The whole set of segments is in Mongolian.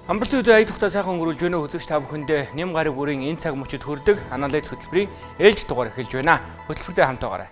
Амралтын үедээ аялалтаа сайхан өнгөрүүлж байна уу үзэгч та бүхэндээ нэм гараг бүрийн энэ цаг мөчид хүрдэг анализ хөтөлбөрийн ээлж дугаар эхэлж байна. Хөтөлбөртэй хамтаагаарай.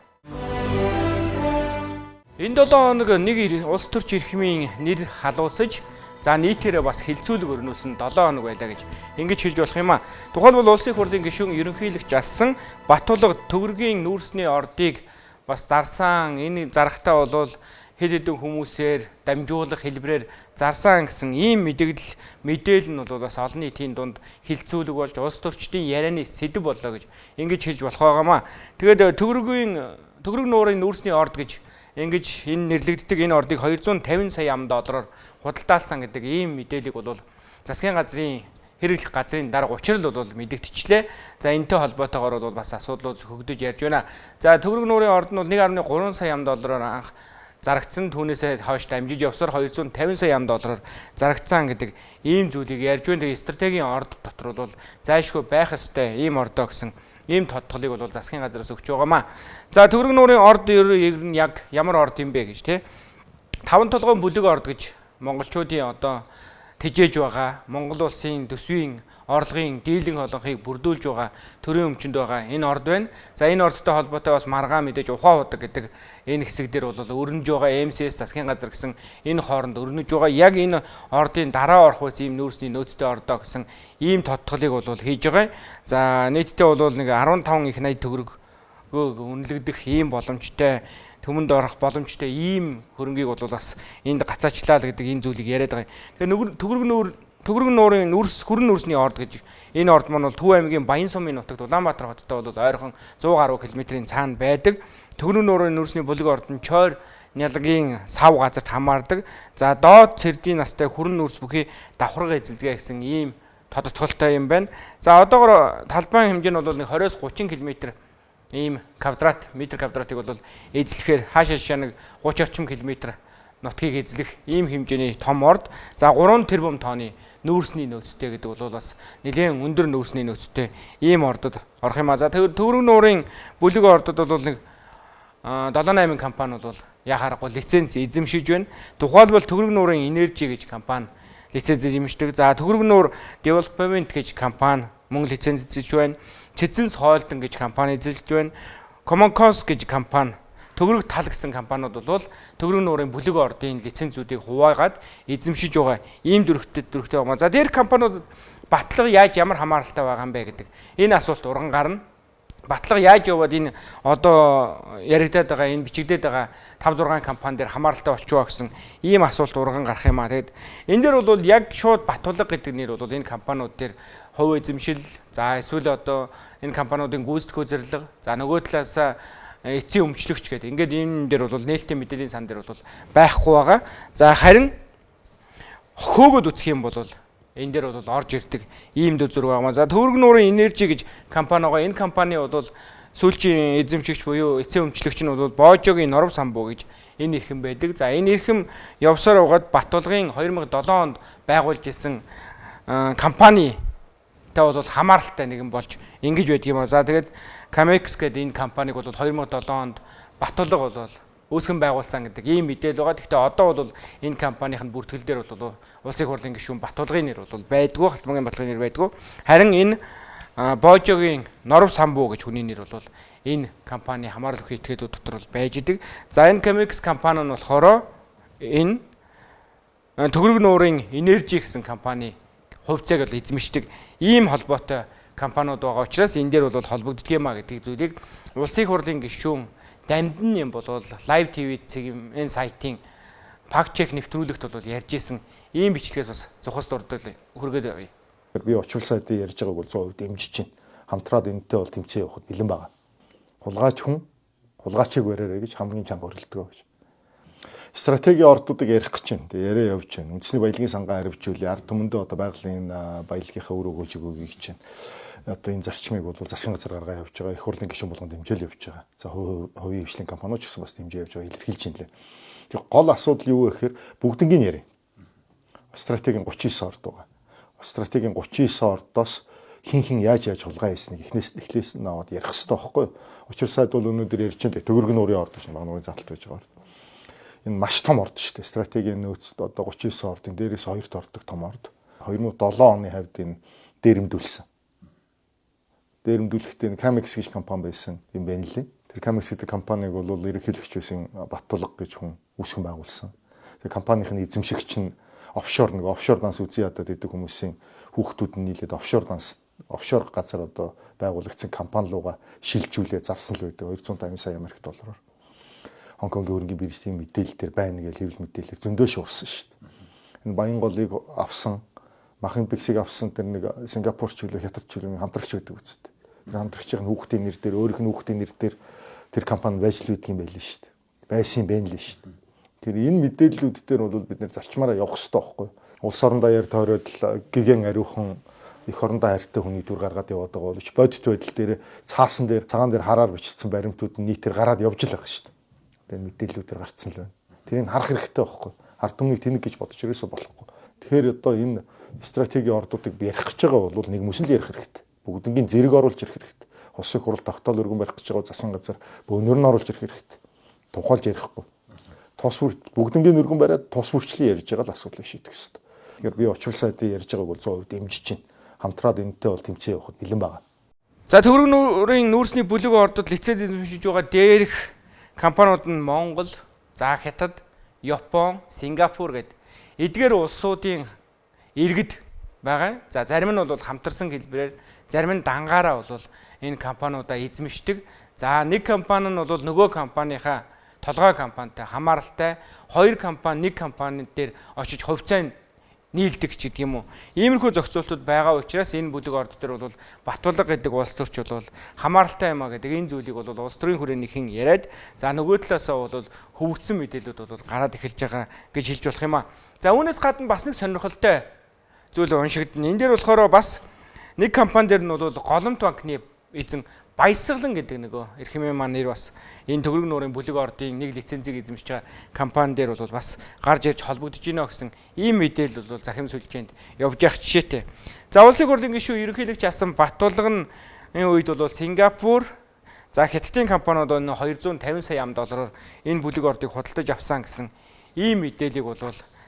Энэ 7 хоног нэг улс төрч эрхмийн нэр халууцаж нийтээрээ бас хилцүүлэг өрнүүлсэн 7 хоног байлаа гэж ингэж хэлж болох юм а. Тухайлбал улсын хурлын гишүүн ерөнхийлөгч алсан Батулга төгрөгийн нүүрсний ордыг бас зарсан. Энэ зарахтаа бол хэд хэдэн хүмүүсээр дамжуулах хэлбэрээр зарсан гэсэн ийм мэдээлэл нь бол бас олон нийтийн дунд хилцүүлэг болж улс төрчдийн ярианы сэдэв боллоо гэж ингэж хэлж болох байгаамаа. Тэгээд төгрөг нуурын нүүрсний орд гэж ингэж энэ нэрлэгддэг энэ ордыг 250 сая $аар худалдаалсан гэдэг ийм мэдээллийг бол засгийн газрын хэрэглэх газрын дарга учрал бол мэдэгдчихлээ. За энэтэй холбоотойгоор бол бас асуудлууд хөгдөж ярьж байна. За төгрөг нуурын орд нь бол 1.3 сая $аар анх зарагдсан, түүнээсээ хойш дамжиж явсаар 250 сая $аар зарагдсан гэдэг ийм зүйлийг ярьж байна. Тэгээ стратегийн орд дотор бол зайлшгүй байх ёстой ийм ордоо гэсэн ийм тодтголыг бол засгийн газраас өгч байгаамаа. За төгрөг нуурын орд ер нь яг ямар орд юм бэ гэж тий. 5 толгойн бүлэг орд гэж монголчуудын одоо тэжээж байгаа Монгол улсын төсвийн орлогын дийлэн холонхыг бүрдүүлж байгаа төрийн өмчөнд байгаа энэ орд байна. За энэ ордтой холбоотой бас маргаан мэдээж ухаан удаг гэдэг энэ хэсэг дээр бол өрнөж байгаа МСС засгийн газар гэсэн энэ хооронд өрнөж байгаа яг энэ ордын дараа орох үс ийм нүүрсний нөөцтэй ордоо гэсэн ийм тодтголыг бол хийж байгаа. За нийтдээ бол нэг 15 их 80 төгрөг үнэлэгдэх ийм боломжтой төмөнд орох боломжтой ийм хөрөнгийг бол бас энд гацаачлаа л гэдэг энэ зүйлийг яриад байгаа. Тэгээ төгрөг нуурын хүрэн нүүрсний орд гэж энэ орд маань бол Төв аймгийн Баян сумын нутагт Улаанбаатар хоттой бол ойрхон 100 гаруй км-ийн цаана байдаг. Төгрөг нуурын нүүрсний бүлэг орд нь Чойр Нялагийн сав газарт хамаардаг. За доод цэрдийн настай хүрэн нүүрс бүхий давхарга эзэлдэг гэсэн ийм тодотголтой юм байна. За одоогоор талбайн хэмжээ нь бол 20-30 км ийм метр квадратыг бол эзлэхээр хаашаа нэг 30 орчим километр нутгийг эзлэх ийм хэмжээний том орд. За 3 тэрбум тонны нүүрсний нөөцтэй гэдэг бол бас нэлээд өндөр нүүрсний нөөцтэй ийм ордод орох юм а. За төгрөг нуурын бүлэг ордод бол нэг 7-8 компани бол яхаарахгүй лиценз эзэмшиж байна. Тухайлбал төгрөг нуурын энержи гэж компани лиценз эзэмшдэг. За төгрөг нуур девелопмент гэж компани мөн лиценз эзэлж байна. Цэцэнс хоолдон гэж компани эзэлж байна. Комонконс гэж компани, төгрөг тал гэсэн компаниуд бол төгрөг нуурын бүлэг ордын лицензүүдийг хуваагаад эзэмшиж байгаа ийм дөрвтэй байна. За дээр компаниуд батлага яаж ямар хамааралтай байгаа юм бэ гэдэг энэ асуулт урган гарна. Батлага яаж яваад энэ одоо яригдаад байгаа энэ бичигдээд байгаа 5-6 компани дээр хамааралтай болчихоо гэсэн ийм асуулт урган гарах юм а. Тэгэд энэ дээр бол яг шууд Батулга гэдэг нэр бол энэ компаниуд дээр хувь эзэмшил, за эсвэл одоо энэ компаниудын гүйцэтгэх зэрлэг, за нөгөө талаас эцсийн өмчлөгч гэдэг ингээд энэ дээр бол нээлттэй мэдээллийн сан дээр бол байхгүй байгаа. За харин хөөгд үсэх юм бол энэ дээр бол орж ирдэг ийм дэвзүр байгаа. За төгрөг нуурын энержи гэж компани байгаа. Энэ компани бол сүүлчийн эзэмшигч буюу эцсийн өмчлөгч нь бол Боожогийн Норов самбуу гэж энэ эрхэм байдаг. За энэ эрхэм явсаар угаад Батулгын 2007 онд байгуулж исэн компани бол хамааралтай нэгэн болж ингэж байдаг юм а. За тэгээд Camex гэдэг энэ компаниг бол 2007 онд Батулга бол үүсгэн байгуулсан гэдэг ийм мэдээлэл байгаа. Гэхдээ одоо бол энэ компанийн бүртгэл дээр бол улсын хурлын гишүүн Батулгын нэр бол байдгүй, Халтмаагийн Батулгын нэр байдгүй. Харин энэ Боожогийн Норов самбуу гэж хүний нэр бол энэ компани хамаарал өгөх этгээдүүд дотор бол байж идэг. За энэ Camex компани нь болохоор энэ төгрөг нуурын энержи гэсэн компани хувьцааг бол эзэмшдэг ийм холбоотой компаниуд байгаа учраас энэ дээр бол холбогддог юм а гэдэг зүйлийг улсын хурлын гишүүн Дамдин юм бол Live TV цэгийн энэ сайтын факт чек нэвтрүүлэгт бол ярьж исэн ийм бичлэгээс бас зохиос дурдвал хүргээд явъя. Би очвол сайтыг ярьж байгааг бол 100% дэмжиж байна. Хамтраад энэтэй бол тэмцээн явахд бэлэн байгаа. Хулгайч хүн хулгайчийг бариараа гэж хамгийн чанга оролддог гэж. Стратегийн ордуудыг ярих гэж байна. Тэгээ яриа явж байна. Үндэсний баялагын сангаа харивчүүл ард түмэндээ одоо байгалийн баялагынхаа өр өгөөж өгөөг гэж байна. Одоо энэ зарчмыг бол засгийн газар гаргаа явж байгаа. Их хурлын гишүүн болгонд дэмжээл явж байгаа. За хувийн хвшлийн компаниуд ч гэсэн бас дэмжээ явж байгаа илэрхийлж байна лээ. Тэгээ гол асуудал юу вэ гэхээр бүгднгийн яриа. Стратегийн 39 орд байгаа. Стратегийн 39 ордоос хин яаж хулгай хийснийг эхлээс нь аваад ярих хэрэгтэй байхгүй юу? Учир сайд бол өнөөдөр ярьж байгаа төгрөг нуурын орд гэж багнуурын залталт байж байгаа. Энэ маш том орд шүү дээ. Стратегийн нөөц одоо 39 ордын дээрээс хоёрт ордог том орд. 2007 оны хавьд энэ дээрэмдүүлсэн. Дээрэмдүүлэхдээ Camex гэж компани байсан юм байна лээ. Тэр Camex гэдэг компаниг бол ерөнхийлөгч байсан Баттулга гэж хүн үүсгэн байгуулсан. Тэр компанийн эзэмшигч нь офшор данс үзий ядаад идэг хүмүүсийн хүүхдүүд нь нийлээд офшор газар одоо байгуулагдсан компани руугаа шилжүүлээ завсан л байдаг 250 сая Америк доллараар. Хонконгийн хөрөнгөний биржийн мэдээлэл дээр байна гэж хэвлэл мэдээлэл зөндөө шуурсан шүү дээ. Энэ Баянголыг авсан, Махын Биксийг авсан тэр нэг Сингапурч хөлөө хятадч хөлөө хамтрагч байдаг үстэй. Тэр хамтрагчийн хүүхдийн нэр дээр өөрийнх нь хүүхдийн нэр дээр тэр компани байж л үйдэг юм байл шүү дээ. Байсан юм байна л шүү дээ. Тэр энэ мэдээллүүд дээр бол бид нэр зарчмаараа явах хэрэгтэй байхгүй. Улс орон даяар тойроод гигэн ариухан их орондоо хайртай хүний дүр гаргаад яваад байгаа боловч бодит байдал дээр цагаан дээр хараар бичсэн баримтууд нь нийтээр гараад явж л байгаа шүү дээ. Тэгээ мэдээллүүдээр гарцсан л байна. Тэрийг харах хэрэгтэй байхгүй. Ард түмнийг тэнэг гэж бодож ирээсээ болохгүй. Тэгэхээр одоо энэ стратегийн ордуудыг ярих гэж байгаа бол нэг мөсөн л ярих хэрэгтэй. Бүгднгийн зэрэг оруулж ирэх хэрэгтэй. Улсын хурал тогтоол өргөн барих гэж байгаа засгийн газар өнөр нь оруулж ирэх хэрэгтэй. Тухайлж ярихгүй. Бүгднгийн өргөн бариад тус бүрчлэн ярьж байгаа л асуудлыг шийдэх хэрэгтэй. Тэгэхээр би очвол сайдын ярьж байгааг бол 100% дэмжиж чинь. Хамтраад энэтэй бол тэмцээн явахд бэлэн байгаа. За төгрөг нуурын нүүрсний бүлэг ордод лиценз эзэмшиж байгаа дээрх компаниуд нь Монгол, за Хятад, Япон, Сингапур гэд эдгээр улсуудын иргэд байгаа. За зарим нь бол хамтарсан хэлбэрээр, зарим нь дангаараа бол энэ компаниудаа эзэмшдэг. За нэг компани нь бол нөгөө компанийхаа толгой компанитай хамааралтай, хоёр компани нэг компани дээр очиж хувьцаа нийлдэг ч гэдэг юм уу. Иймэрхүү зохицуултууд байгаа учраас энэ бүлэг орд дээр бол Баттулга гэдэг улс төрч бол хамааралтай юм а гэдэг энэ зүйлийг бол улс төрийн хүрээнийхэн яриад за нөгөө талаасаа бол хөвгцсөн мэдээлэлүүд бол гараад эхэлж байгаа гэж хэлж болох юм а. За үүнээс гадна бас нэг сонирхолтой зүйл уншигдана. Энэ дээр болохоор бас нэг компани дээр нь бол Голомт банкны эзэн Баясгалан гэдэг нөгөө эрхэмээ маань нэр бас энэ төгрөг нуурын бүлэг ордын нэг лицензийг эзэмшиж байгаа компани дээр бол бас гарч ирж холбогдож байна гэсэн ийм мэдээлэл бол захим сүлжээнд явж явах жишээтэй. За улсын хурлын гишүүн ерөнхийлөгч асан Баттулга энэ үед бол Сингапур, за Хятадын компаниуд 250 сая $, энэ бүлэг ордыг худалдаж авсан гэсэн ийм мэдээллийг бол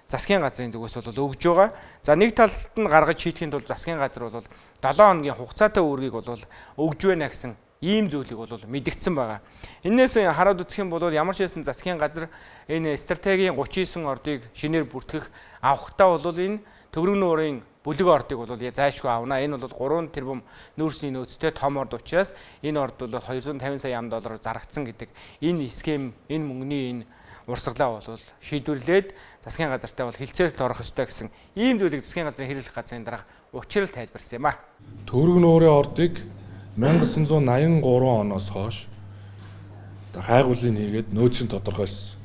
засгийн газрын зүгээс бол өгж байгаа. За нэг талд нь гаргаж шийдэхийн тулд засгийн газар бол 7 хоногийн хугацаатай үүргийг бол өгж байна гэсэн ийм зүйлийг бол мэдгдсэн байгаа. Энээс хараад үзэх юм бол ямар ч байсан засгийн газар энэ стратегийн 39 ордыг шинээр бүртгэх авахтаа бол энэ төгрөг нуурын бүлэг ордыг бол зайлшгүй авна. Энэ бол 3 тэрбум нүүрсний нөөцтэй том орд учраас энэ орд бол 250 сая $, зарагдсан гэдэг энэ схем, энэ мөнгөний энэ урсгалаа бол шийдвэрлээд засгийн газартай бол хилцээлд орох ёстой гэсэн ийм зүйлийг засгийн газрын хэрэглэх газрын дарга учрал тайлбарсан юм а. Төгрөг нуурын ордыг 1983 оноос хойш хайгуулын хийгээд нөөцийн тодорхойлсон.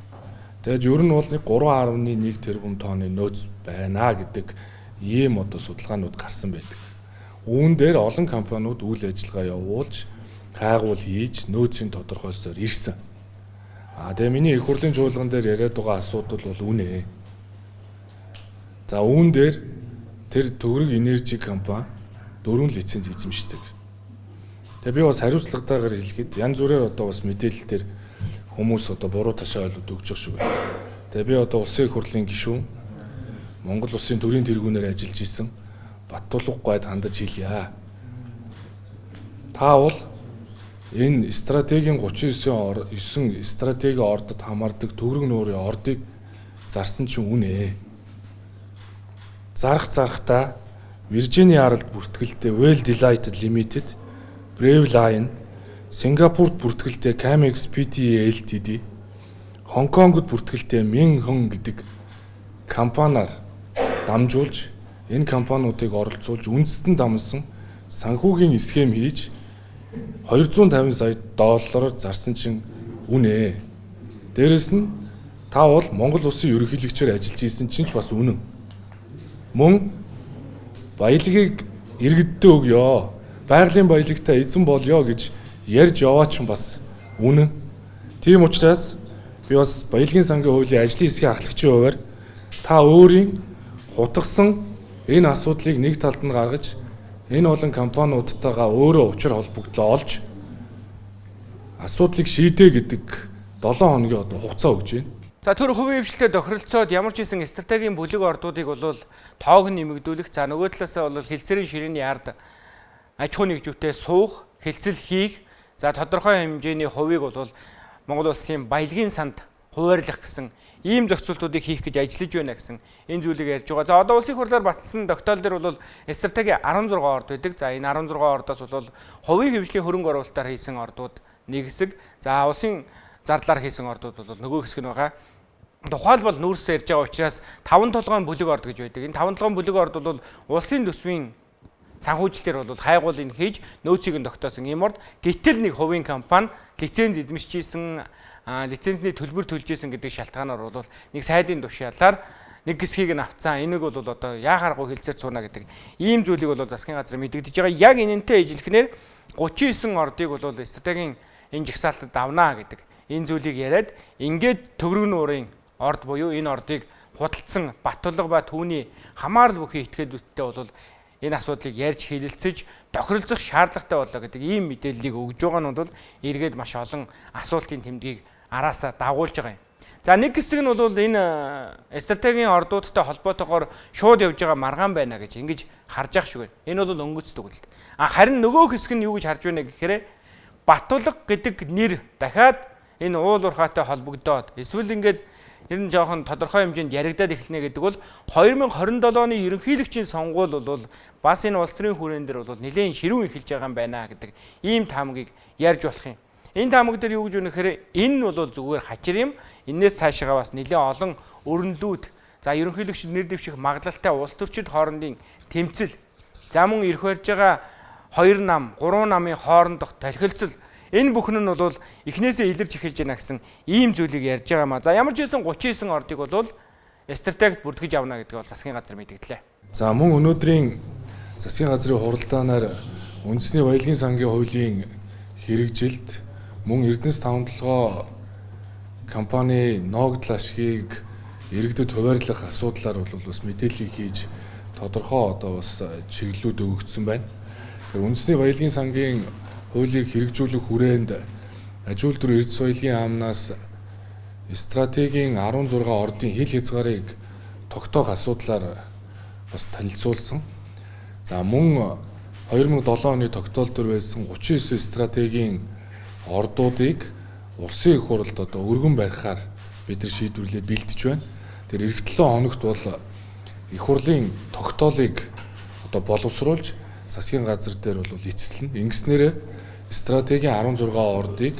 Тэгээд ер нь бол нэг 3.1 тэрбум тонны нөөц байна гэдэг ийм одоо судалгаанууд гарсан байдаг. Үүн дээр олон компаниуд үйл ажиллагаа явуулж хайгуул хийж нөөцийн тодорхойлсоор ирсэн. Тэгээ миний их хурлын чуулган дээр яриад байгаа асуудал бол үнэ. За үүн дээр тэр төгрөг энержи компани 4 лиценз эзэмшдэг. Тэгээ би бас хариуцлагатайгаар хэлэхэд янз бүрээр одоо бас мэдээлэл дээр хүмүүс одоо буруу ташаа ойлголт өгж байгаа шүү. Тэгээ би одоо улсын их хурлын гишүүн Монгол улсын төрийн тэргүүнээр ажиллаж исэн Баттулга гойд хандаж хэлье. Та бол энэ стратегийн 39 стратегийн ордод хамаардаг төгрөг нуурын ордыг зарсан чинь үнэ. Зарахтаа Виржиний аралд бүртгэлтэй Well Delighted Limited, Brave Line, Сингапурт бүртгэлтэй Camex Pte Ltd, Хонконгод бүртгэлтэй Minhong гэдэг компаниар дамжуулж энэ компаниудыг оролцуулж үндэстэн дамсан санхүүгийн схем хийж 250 сая $-аар зарсан чинь үнэ. Дээрэс нь та бол Монгол улсын ерөнхийлөгчөөр ажиллаж исэн чинь ч бас үнэн. Мөн баялагийг иргэддээ өгье. Байгалийн баялагтай эзэн болёо гэж ярьж яваа чинь бас үнэн. Тийм учраас би бас баялагын сангийн хуулийн ажлын хэсгийн ахлагчийн хувьар та өөрийн хутгсан энэ асуудлыг нэг талд нь гаргаж энэ олон компаниудтайгаа өөрөө учир холбогдлоо олж асуудлыг шийдэ гэдэг 7 хоногийн одоо хугацаа өгж байна. За төр хувийн хвшлтэд тохиролцоод ямар ч хэсэн стратегийн бүлэг ордуудыг бол тоог нь нэмэгдүүлэх, за нөгөө талаасаа бол хилцээрийн ширээний ард аж ахуй нэгжүүтэй суух, хилцэл хийх, за тодорхой хэмжээний хувийг бол Монгол улсын баялагын санд хуваарлах гэсэн ийм зохицуултуудыг хийх гэж ажиллаж байна гэсэн энэ зүйлийг ярьж байгаа. За одоо улсын хурлаар баталсан тогтоол дээр бол стратеги 16 орд байдаг. За энэ 16 ордоос бол хувийн хвшлийн хөрөнгө оруулалтаар хийсэн ордууд нэг хэсэг, за улсын зардлаар хийсэн ордууд бол нөгөө хэсэг нь байгаа. Тухайлбал нүүрсээр ярьж байгаа учраас 5 толгойн бүлэг орд гэж байдаг. Энэ 5 толгойн бүлэг орд бол улсын төсвийн санхүүжилтээр бол хайгуулыг хийж нөөцийг нь тогтоосон юм орд. Гэтэл нэг хувийн компани лиценз эзэмшижсэн, лицензний төлбөр төлж исэн гэдэг шалтгаанаар бол нэг сайдын тушаалаар нэг хэсгийг нь авцсан. Энийг бол одоо яахааргүй хэлцээр цууна гэдэг ийм зүйлийг бол засгийн газар мэдэгдэж байгаа. Яг энэнтэй ижилхнээр 39 ордыг бол стратегийн энэ жагсаалтад давнаа гэдэг энэ зүйлийг яриад ингээд төвөрг нуурын орд буюу энэ ордыг худалдсан Баттулга ба түүний хамаарал бүхий этгээдүүдтэй бол энэ асуудлыг ярьж хэлэлцэж тохиролцох шаардлагатай болоо гэдэг ийм мэдээллийг өгж байгаа нь бол эргээд маш олон асуултын тэмдгийг араасаа дагуулж байгаа юм. За нэг хэсэг нь бол энэ стратегийн ордуудтай холбоотойгоор шууд явж байгаа маргаан байна гэж ингэж харж ах шиг байна. Энэ бол өнгөц төгөлт. Харин нөгөө хэсэг нь юу гэж харж байна гэхээр Баттулга гэдэг нэр дахиад энэ уул уурхайтай холбогдоод эсвэл ингээд ер нь жоохон тодорхой хэмжээнд яригадаад эхэлнэ гэдэг бол 2027 оны ерөнхийлөгчийн сонгуул бол бас энэ улс төрийн хүрээнд дээр бол нэлээд ширүүн эхэлж байгаа юм байна гэдэг ийм таамагийг ярьж болох юм. Энэ таамаг дээр юу гэж өгнө гэхээр энэ бол зүгээр хачир юм. Энээс цаашаа бас нэлээд олон өрнөлүүд, за ерөнхийлөгч нэр дэвших магадлалтай улс төрчид хоорондын тэмцэл, за мөн ирэх барьж байгаа 2 нам, 3 намын хоорондох толхилцол, энэ бүхэн нь бол эхнээсээ илэрч эхэлж байна гэсэн ийм зүйлийг ярьж байгаа маа. За ямар ч байсан 39 ордыг бол стратегид бүртгэж авна гэдгийг бол засгийн газар мэдгдлээ. За мөн өнөөдрийн засгийн газрын хуралдаанаар үндэсний баялагын сангийн хуулийн хэрэгжилт мөн Эрдэнэс 5-толгой компани ногдол ашгийг иргэдэд хуваарлах асуудлаар бол бас мэдээлэл хийж тодорхой одоо бас чиглэлүүд өгөгдсөн байна. Тэгэхээр үндэсний баялагын сангийн хуулийг хэрэгжүүлэх хүрээнд аж үйлдвэр эрдэс соёлын яамнаас стратегийн 16 ордын хил хязгаарыг тогтоох асуудлаар бас танилцуулсан. За мөн 2007 оны тогтоол төр байсан 39 стратегийн ордуудыг улсын их хурлд одоо өргөн барихаар бид нар шийдвэрлээд бэлтэж байна. Тэр эх 7 хоногт бол их хурлын тогтоолыг одоо боловсруулж засгийн газар дээр бол эцэслэн ингэснээр стратегийн 16 ордыг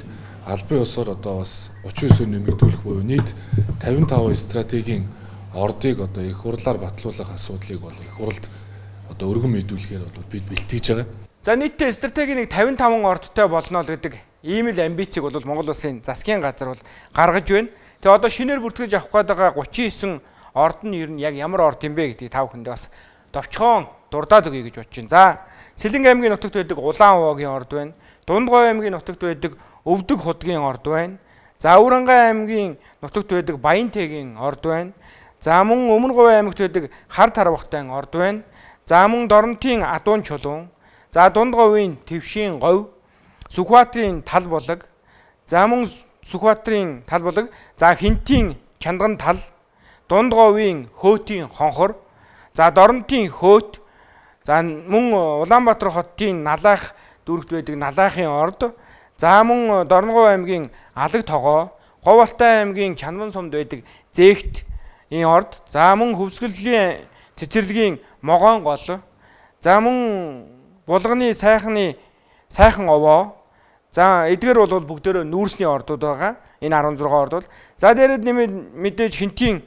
албан ёсоор одоо бас 39-өөр нэмэгдүүлэх буюу нийт 55 стратегийн ордыг одоо их хурлаар батлуулах асуудлыг бол их хурлд одоо өргөн мэдүүлэхээр бол бид бэлтгэж байгаа. За нийтдээ стратегийн нэг 55 ордтой болно л гэдэг ийм л амбицыг бол Монгол улсын засгийн газар бол гаргаж байна. Тэгээ одоо шинээр бүртгэж авах гээд байгаа 39 орд нь ер нь яг ямар орд юм бэ гэдгийг тав хүндээ бас товчхон дурдаад өгье гэж бодож байна. За Сэлэнг аймгийн нутагт байдаг Улаан Овоогийн орд байна. Дундгой аймгийн нутагт байдаг Өвдөг худгийн орд байна. За Өврангай аймгийн нутагт байдаг Баянтайгийн орд байна. За мөн Өмнө Говь аймагт байдаг Хар Тарвахтай орд байна. За мөн Доронтын Адуун Чулуун. За Дунд говийн Твшийн говь, Сүхбаатарын Тал булаг. За мөн Сүхбаатарын Тал булаг. За Хинтийн Чанган тал, Дунд говийн Хөөтийн Хонхор. За Доронтын Хөөт. За мөн Улаанбаатар хотын Налайх дүүрэгт байдаг Налайхын орд. За мөн Дорногов аймгийн Алаг тогоо, Говьалтай аймгийн Чанман сумд байдаг Зээгт энэ орд. За мөн Хөвсгөлийн Цэцэрлэгийн Могоон гол. За мөн Булганы сайхан овоо. За эдгээр бол бүгдөө нүүрсний ордууд байгаа. Энэ 16 орд бол. За дээрэд нэмээд мэдээж Хинтийн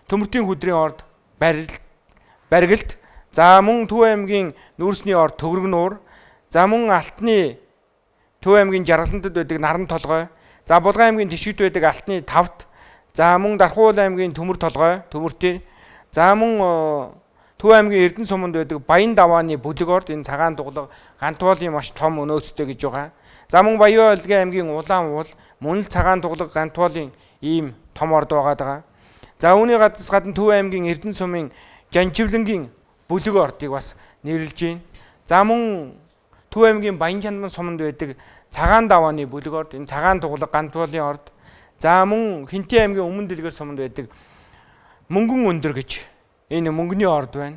Төмөртийн хүдрийн орд Барилт. За мөн Төв аймгийн нүүрсний орд Төвөрг нуур. За мөн Алтны Төв аймгийн Жаргалантад байдаг Наран толгой. За Булган аймгийн Тишгт байдаг Алтны Тавт. За мөн Дархуул аймгийн Төмөр толгой, Төмөртийн. За мөн Төв аймгийн Эрдэнэ суманд байдаг Баян давааны бүлэг орд, энэ цагаан дуглаг Гантуулын маш том өнөөцтэй гэж байгаа. За мөн Баян Ойлгийн аймгийн Улаан уул, мөн л цагаан дуглаг Гантуулын ийм том орд байгаа. За үүний гадна Төв аймгийн Эрдэнэ сумын Жанчивлэнгийн бүлэг ордыг бас нэрлэж байна. За мөн Төв аймгийн Баян Чанман суманд байдаг цагаан давааны бүлэг орд, энэ цагаан дуглаг Гантуулын орд. За мөн Хинтээ аймгийн өмнө дэлгэр суманд байдаг Мөнгөн өндөр гэж энэ мөнгөний орд байна.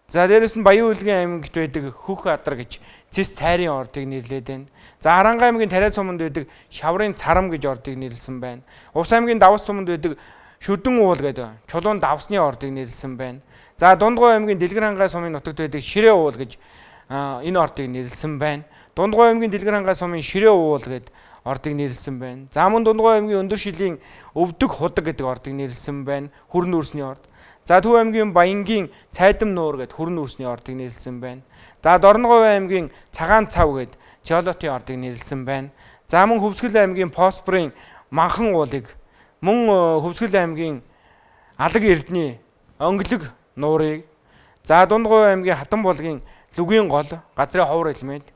За дээрэс нь Баян Улгийн аймагт байдаг Хөх Адар гэж цэс цайрын ордыг нэрлээд байна. За Харанга аймгийн Тариа суманд байдаг Шаврын Царам гэж ордыг нэрлсэн байна. Увс аймгийн Давс суманд байдаг Шүдэн уул гэдэг Чулуун давсны ордыг нэрлсэн байна. За Дундгой аймгийн Дэлгэр хангай сумын нутагт байдаг Ширээ уул гэж энэ ордыг нэрлсэн байна. Дундгой аймгийн Дэлгэр хангай сумын Ширээ уул гэдэг ордыг нэрлсэн байна. За мөн Дундгой аймгийн Өндөр шилийн Өвдөг худаг гэдэг ордыг нэрлсэн байна. Хүрэн нүүрсний орд. За Төв аймгийн Баянгийн Цайдам нуур гэдэг хүрэн нүүрсний ордыг нэрлсэн байна. За Дорноговь аймгийн Цагаан цав гэдэг Жолотын ордыг нэрлсэн байна. За мөн Хөвсгөл аймгийн Фосфорын Манхан уулыг, мөн Хөвсгөл аймгийн Алаг Эрдний Өнгөлөг нуурыг, за Дундгой аймгийн Хатан булгийн Лүгийн гол газрын ховор элемент.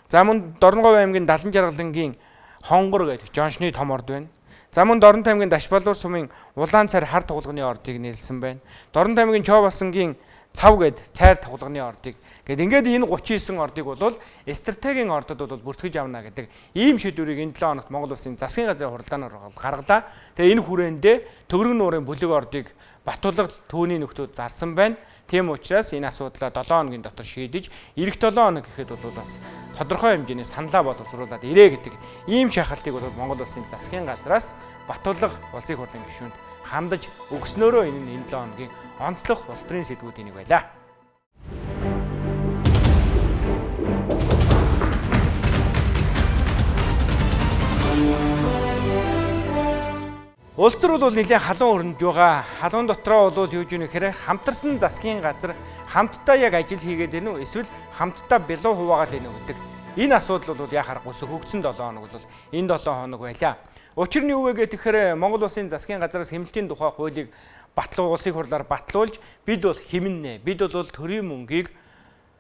За мөн Дорноговь аймгийн Далан жаргалангийн Хонгор гэдэг Жоншны том орд байна. За мөн Дорнот аймгийн Дашбалуур сумын Улаан цайр хар тугалганы ордыг нэрлсэн байна. Дорнот аймгийн Чоовалсангийн Цав гэд цайр тугалганы ордыг. Гэт ингээд энэ 39 ордыг бол стратегийн ордод бол бүртгэж авна гэдэг ийм шийдвэрийг энэ 7 хоногт Монгол Улсын засгийн газрын хуралдаанаар гаргалаа. Тэгээ энэ хүрээндээ Төгөрөг нуурын бүлэг ордыг Батулга түүний нөхдүүд зарсан байна. Тийм учраас энэ асуудлаа 7 хоногийн дотор шийдэж, эх 7 хоног гэхэд бол бас тодорхой хэмжээний саналаа боловсруулад ирээ гэдэг ийм шахалтыг бол Монгол Улсын засгийн газраас Батулга улсын хурлын гишүүнд хандаж өгснөөрөө энэ 7 хоногийн онцлог улс төрийн сэдвүүдийн нэг байлаа. Улс төр бол нэлээд халуун өрнөж байгаа. Халуун дотроо бол юу гэж нэхэрэ хамтарсан засгийн газар хамтдаа яг ажил хийгээд байна уу? Эсвэл хамтдаа бэлэн хуваагаад байна уу гэдэг. Энэ асуудал бол яхаар гүйцэгдсэн 7 хоног бол энэ 7 хоног байлаа. Учир нь юу вэ гэхээр Монгол Улсын засгийн газраас хэмнэлтийн тухай хуулийг улсын хурлаар батлуулж бид бол хэмнэнэ. Бид бол төрийн мөнгийг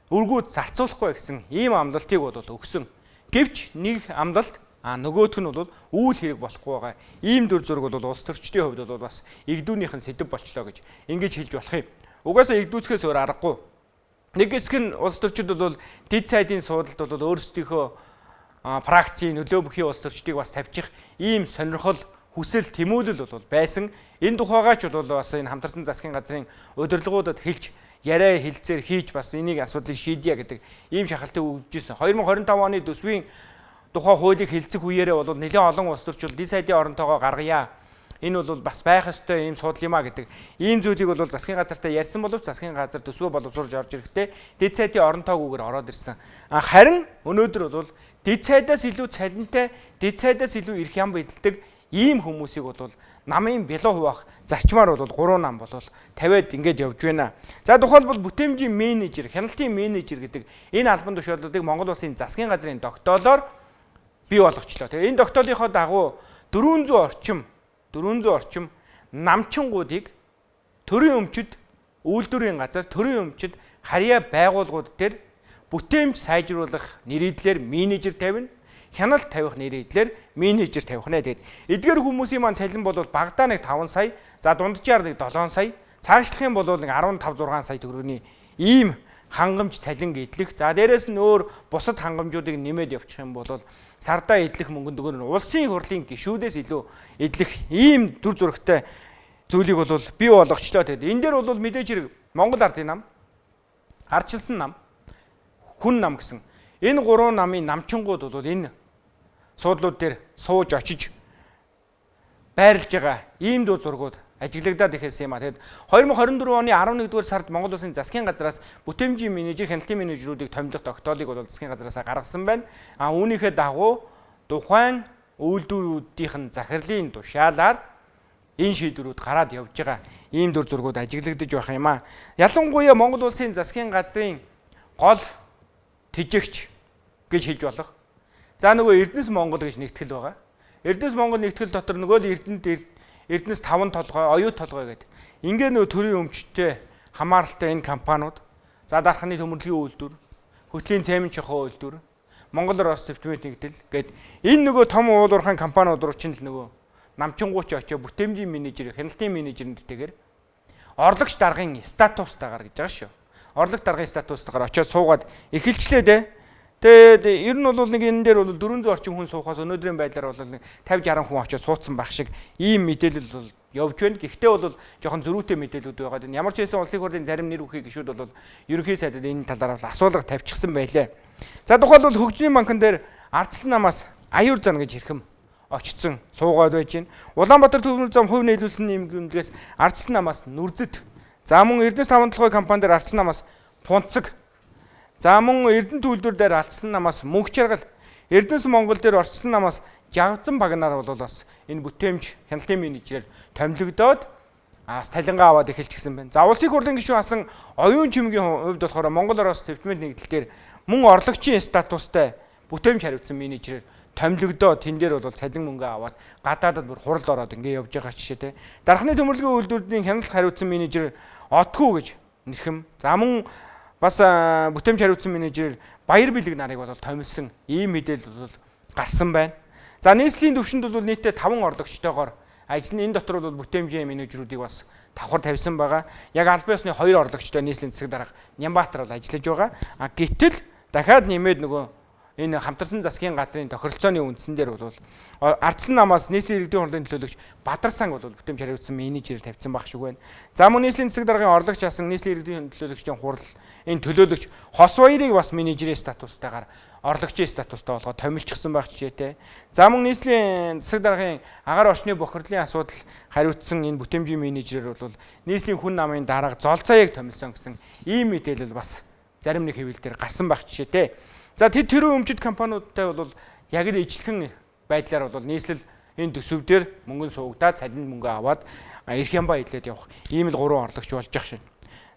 өргүүд зарцуулахгүй гэсэн ийм амлалтыг бол өгсөн. Гэвч нэг амлалт нөгөөх нь бол үйл хэрэг болохгүй байгаа. Ийм дүр зураг бол улс төрчдийн хувьд бол бас игдүүнийхэн сэдэв болчлоо гэж ингэж хэлж болох юм. Угаасаа игдүүцгээс өөр аргагүй. Нэг хэсэг нь улс төрчид бол дэд сайдын суудалд бол өөрсдийнхөө фракцийн нөлөө бүхий улс төрчдийг бас тавьчих ийм сонирхол хүсэл тэмүүлэл бол байсан. Энэ тухайгаа ч бол бас энэ хамтарсан засгийн газрын удирдлагуудад хэлж яриа хэлцээр хийж бас энийг асуудлыг шийдье гэдэг ийм шахалтыг өгж ирсэн. 2025 оны төсвийн тухай хуулийг хэлцэх үеэрээ бол нэлээд олон улс төрчид дэд сайдын оронтойгоо гаргая. Энэ бол бас байх ёстой ийм судал юм а гэдэг ийм зүйлийг бол засгийн газартай ярьсан боловч засгийн газар төсвөө боловсруулж орж ирэхдээ дэд сайдын оронтойгоор ороод ирсэн. Харин өнөөдөр бол дэд сайдаас илүү цалинтай, дэд сайдаас илүү эрх ям бидэлдэг ийм хүмүүсийг бол намын бэлэн хуваах зарчмаар бол 3 нам бол тавиад ингэж явж байна. За тухайлбал бүтээмжийн менежер, хяналтын менежер гэдэг энэ албан тушаалуудыг Монгол Улсын засгийн газрын тогтоолоор бий болгочлоо. Тэгээ энэ тогтоолынхоо дагуу 400 орчим намчингуудыг төрийн өмчөд, үйлдвэрийн газар, төрийн өмчөд, харьяа байгууллагууд дээр бүтээмж сайжруулах нэрийдлэр менежер тавина. Хяналт тавих нэрийдлэр менежер тавих нэ. Тэгээд эдгээр хүмүүсийн маань цалин бол багадаа нэг 5 сая, за дунджаар нэг 7 сая, цаашлах юм бол нэг 15-6 сая төгрөгийн ийм хангамж цалин идэх. За дээрэс нь өөр бусад хангамжуудыг нэмээд явуучих юм бол сардаа идэх мөнгөнд өгөр нь улсын хурлын гишүүдээс илүү идэх ийм дүр зурагтай зүйлийг бол бий болгочлоо. Тэгээд энэ дээр бол мэдээж хэрэг Монгол ардын нам, ардчилсан нам, хүн нам гэсэн энэ 3 намын намчингууд бол энэ суудлууд дээр сууж очиж байрлаж байгаа ийм дүр зургууд ажиглагдаад ихсэн юм а. Тэгэд 2024 оны 11-р сард Монгол Улсын засгийн газраас бүтээмжийн менежер, хяналтын менежерүүдийг томилох тогтоолыг бол засгийн газраас гаргасан байна. Үүнийхээ дагуу тухайн үйлдвэрүүдийн захирлын тушаалаар энэ шийдвэрүүд гараад явж байгаа ийм дүр зургууд ажиглагдаж байх юм а. Ялангуяа Монгол Улсын засгийн газрын гол тэжэгч гэж хэлж болох. За нөгөө Эрдэнэс Монгол гэж нэгтгэл байгаа. Эрдэнэс Монгол нэгтгэл дотор нөгөө Эрдэнэс 5 толгой, оюут толгой гэдэг. Ингээ нөгөө төрийн өмчтэй хамааралтай энэ компаниуд, за дарханы төмөрлөгийн үйлдвэр, хөтлийн цаймын чохоо үйлдвэр, Монгол Рос Төвчмэд нэгдэл гэдэг энэ нөгөө том уулуурхайн компаниуд руу чинь л нөгөө намчингууч очиж бүтээмжийн менежер, хяналтын менежернэртэйгээр орлогч даргын статустайгаар гэж байгаа шүү. Орлогч даргын статустайгаар очиж суугаад эхэлчлээ дээ. Тэгээд ер нь бол нэг энэ дээр бол 400 орчим хүн суухаас өнөөдрийн байдлаар бол нэг 50-60 хүн очиж суудсан байх шиг ийм мэдээлэл бол явж байна. Гэхдээ бол жоохон зөрүүтэй мэдээлэлүүд байгаа. Энэ ямар ч хэсэн улсын хурлын зарим нэр бүхий гишүүд бол ерөнхий сайдад энэ талаар бол асуулга тавьчихсан байлээ. За тухайлбал хөгжлийн банкн дээр ардчилсан намаас аюур зан гэж хэрхэм очсон суугаад байж байна. Улаанбаатар төвлөрийн зам хувь нийлүүлсэн нэмгэмдгээс ардчилсан намаас Нүрзэд, за мөн Эрдэнэс 5 толгой компани дээр ардчилсан намаас Пунцэг, за мөн Эрдэнэ төлөвлөр дээр ардчилсан намаас Мөнх Жаргал, Эрдэнэс Монгол дээр орчилсан намаас Жавзан багнаар бол бас энэ бүтээмж хяналтын менежерээр томилогдоод цалингаа аваад эхэлчихсэн байна. За улсын хурлын гишүүн асан оюун чимгийн хувьд болохоор Монгол Ороос төвчмөл нэгдэл дээр мөн орлогчийн статустай бүтээмж хариуцсан менежерээр томилогдоод тэн дээр бол цалин мөнгө аваад гадаадад бүр хуралд ороод ингэ явж байгаа жишээ те. Дархны төмөрлөгийн үйлдвэрийн хяналт хариуцсан менежер Отгүй гэж нэрхэм. За мөн бас бүтээмж хариуцсан менежер Баяр Билэг нарыг бол томилсон ийм мэдээлэл бол гарсан байна. За нийслэлийн төвшөнд бол нийтдээ 5 орлогчтойгоор ажил нь энэ дотор бол бүтээмжийн менежерүүдийг бас давхар тавьсан байгаа. Яг албан ёсны 2 орлогчтой нийслэлийн засаг дарга Нямбатар бол ажиллаж байгаа. Гэтэл дахиад нэмээд нөгөө энэ хамтарсан засгийн газрын тохиролцооны үндсэн дээр бол ардчилсан намаас нийслэлийн иргэдийн хурлын төлөөлөгч Бадар Сан бол бүтээмж хариуцсан менежер тавьсан байх шиг байна. За мөн нийслэлийн засаг даргын орлогч асан нийслэлийн иргэдийн төлөөлөгчдийн хурал энэ төлөөлөгч Хос Баярыг бас менежерийн статустайгаар орлогчийн статустай болгоод томилчихсан байх жишээтэй. За мөн нийслэлийн засаг даргын агаар орчны бохирдлын асуудал хариуцсан энэ бүтээмжийн менежерээр бол нийслэлийн хүн намын дарга зол цаяаг томилсон гэсэн ийм мэдээлэл бас зарим нэг хэвлэлээр гарсан байх жишээтэй. За тэрүүн өмчит компаниудтай бол яг л ижлэхэн байдлаар бол нийслэл энэ төсөвдөр мөнгө суугдаад цалин мөнгө аваад эрх ямбаа идэлээд явах ийм л 3 орлогч болж байгаа шин.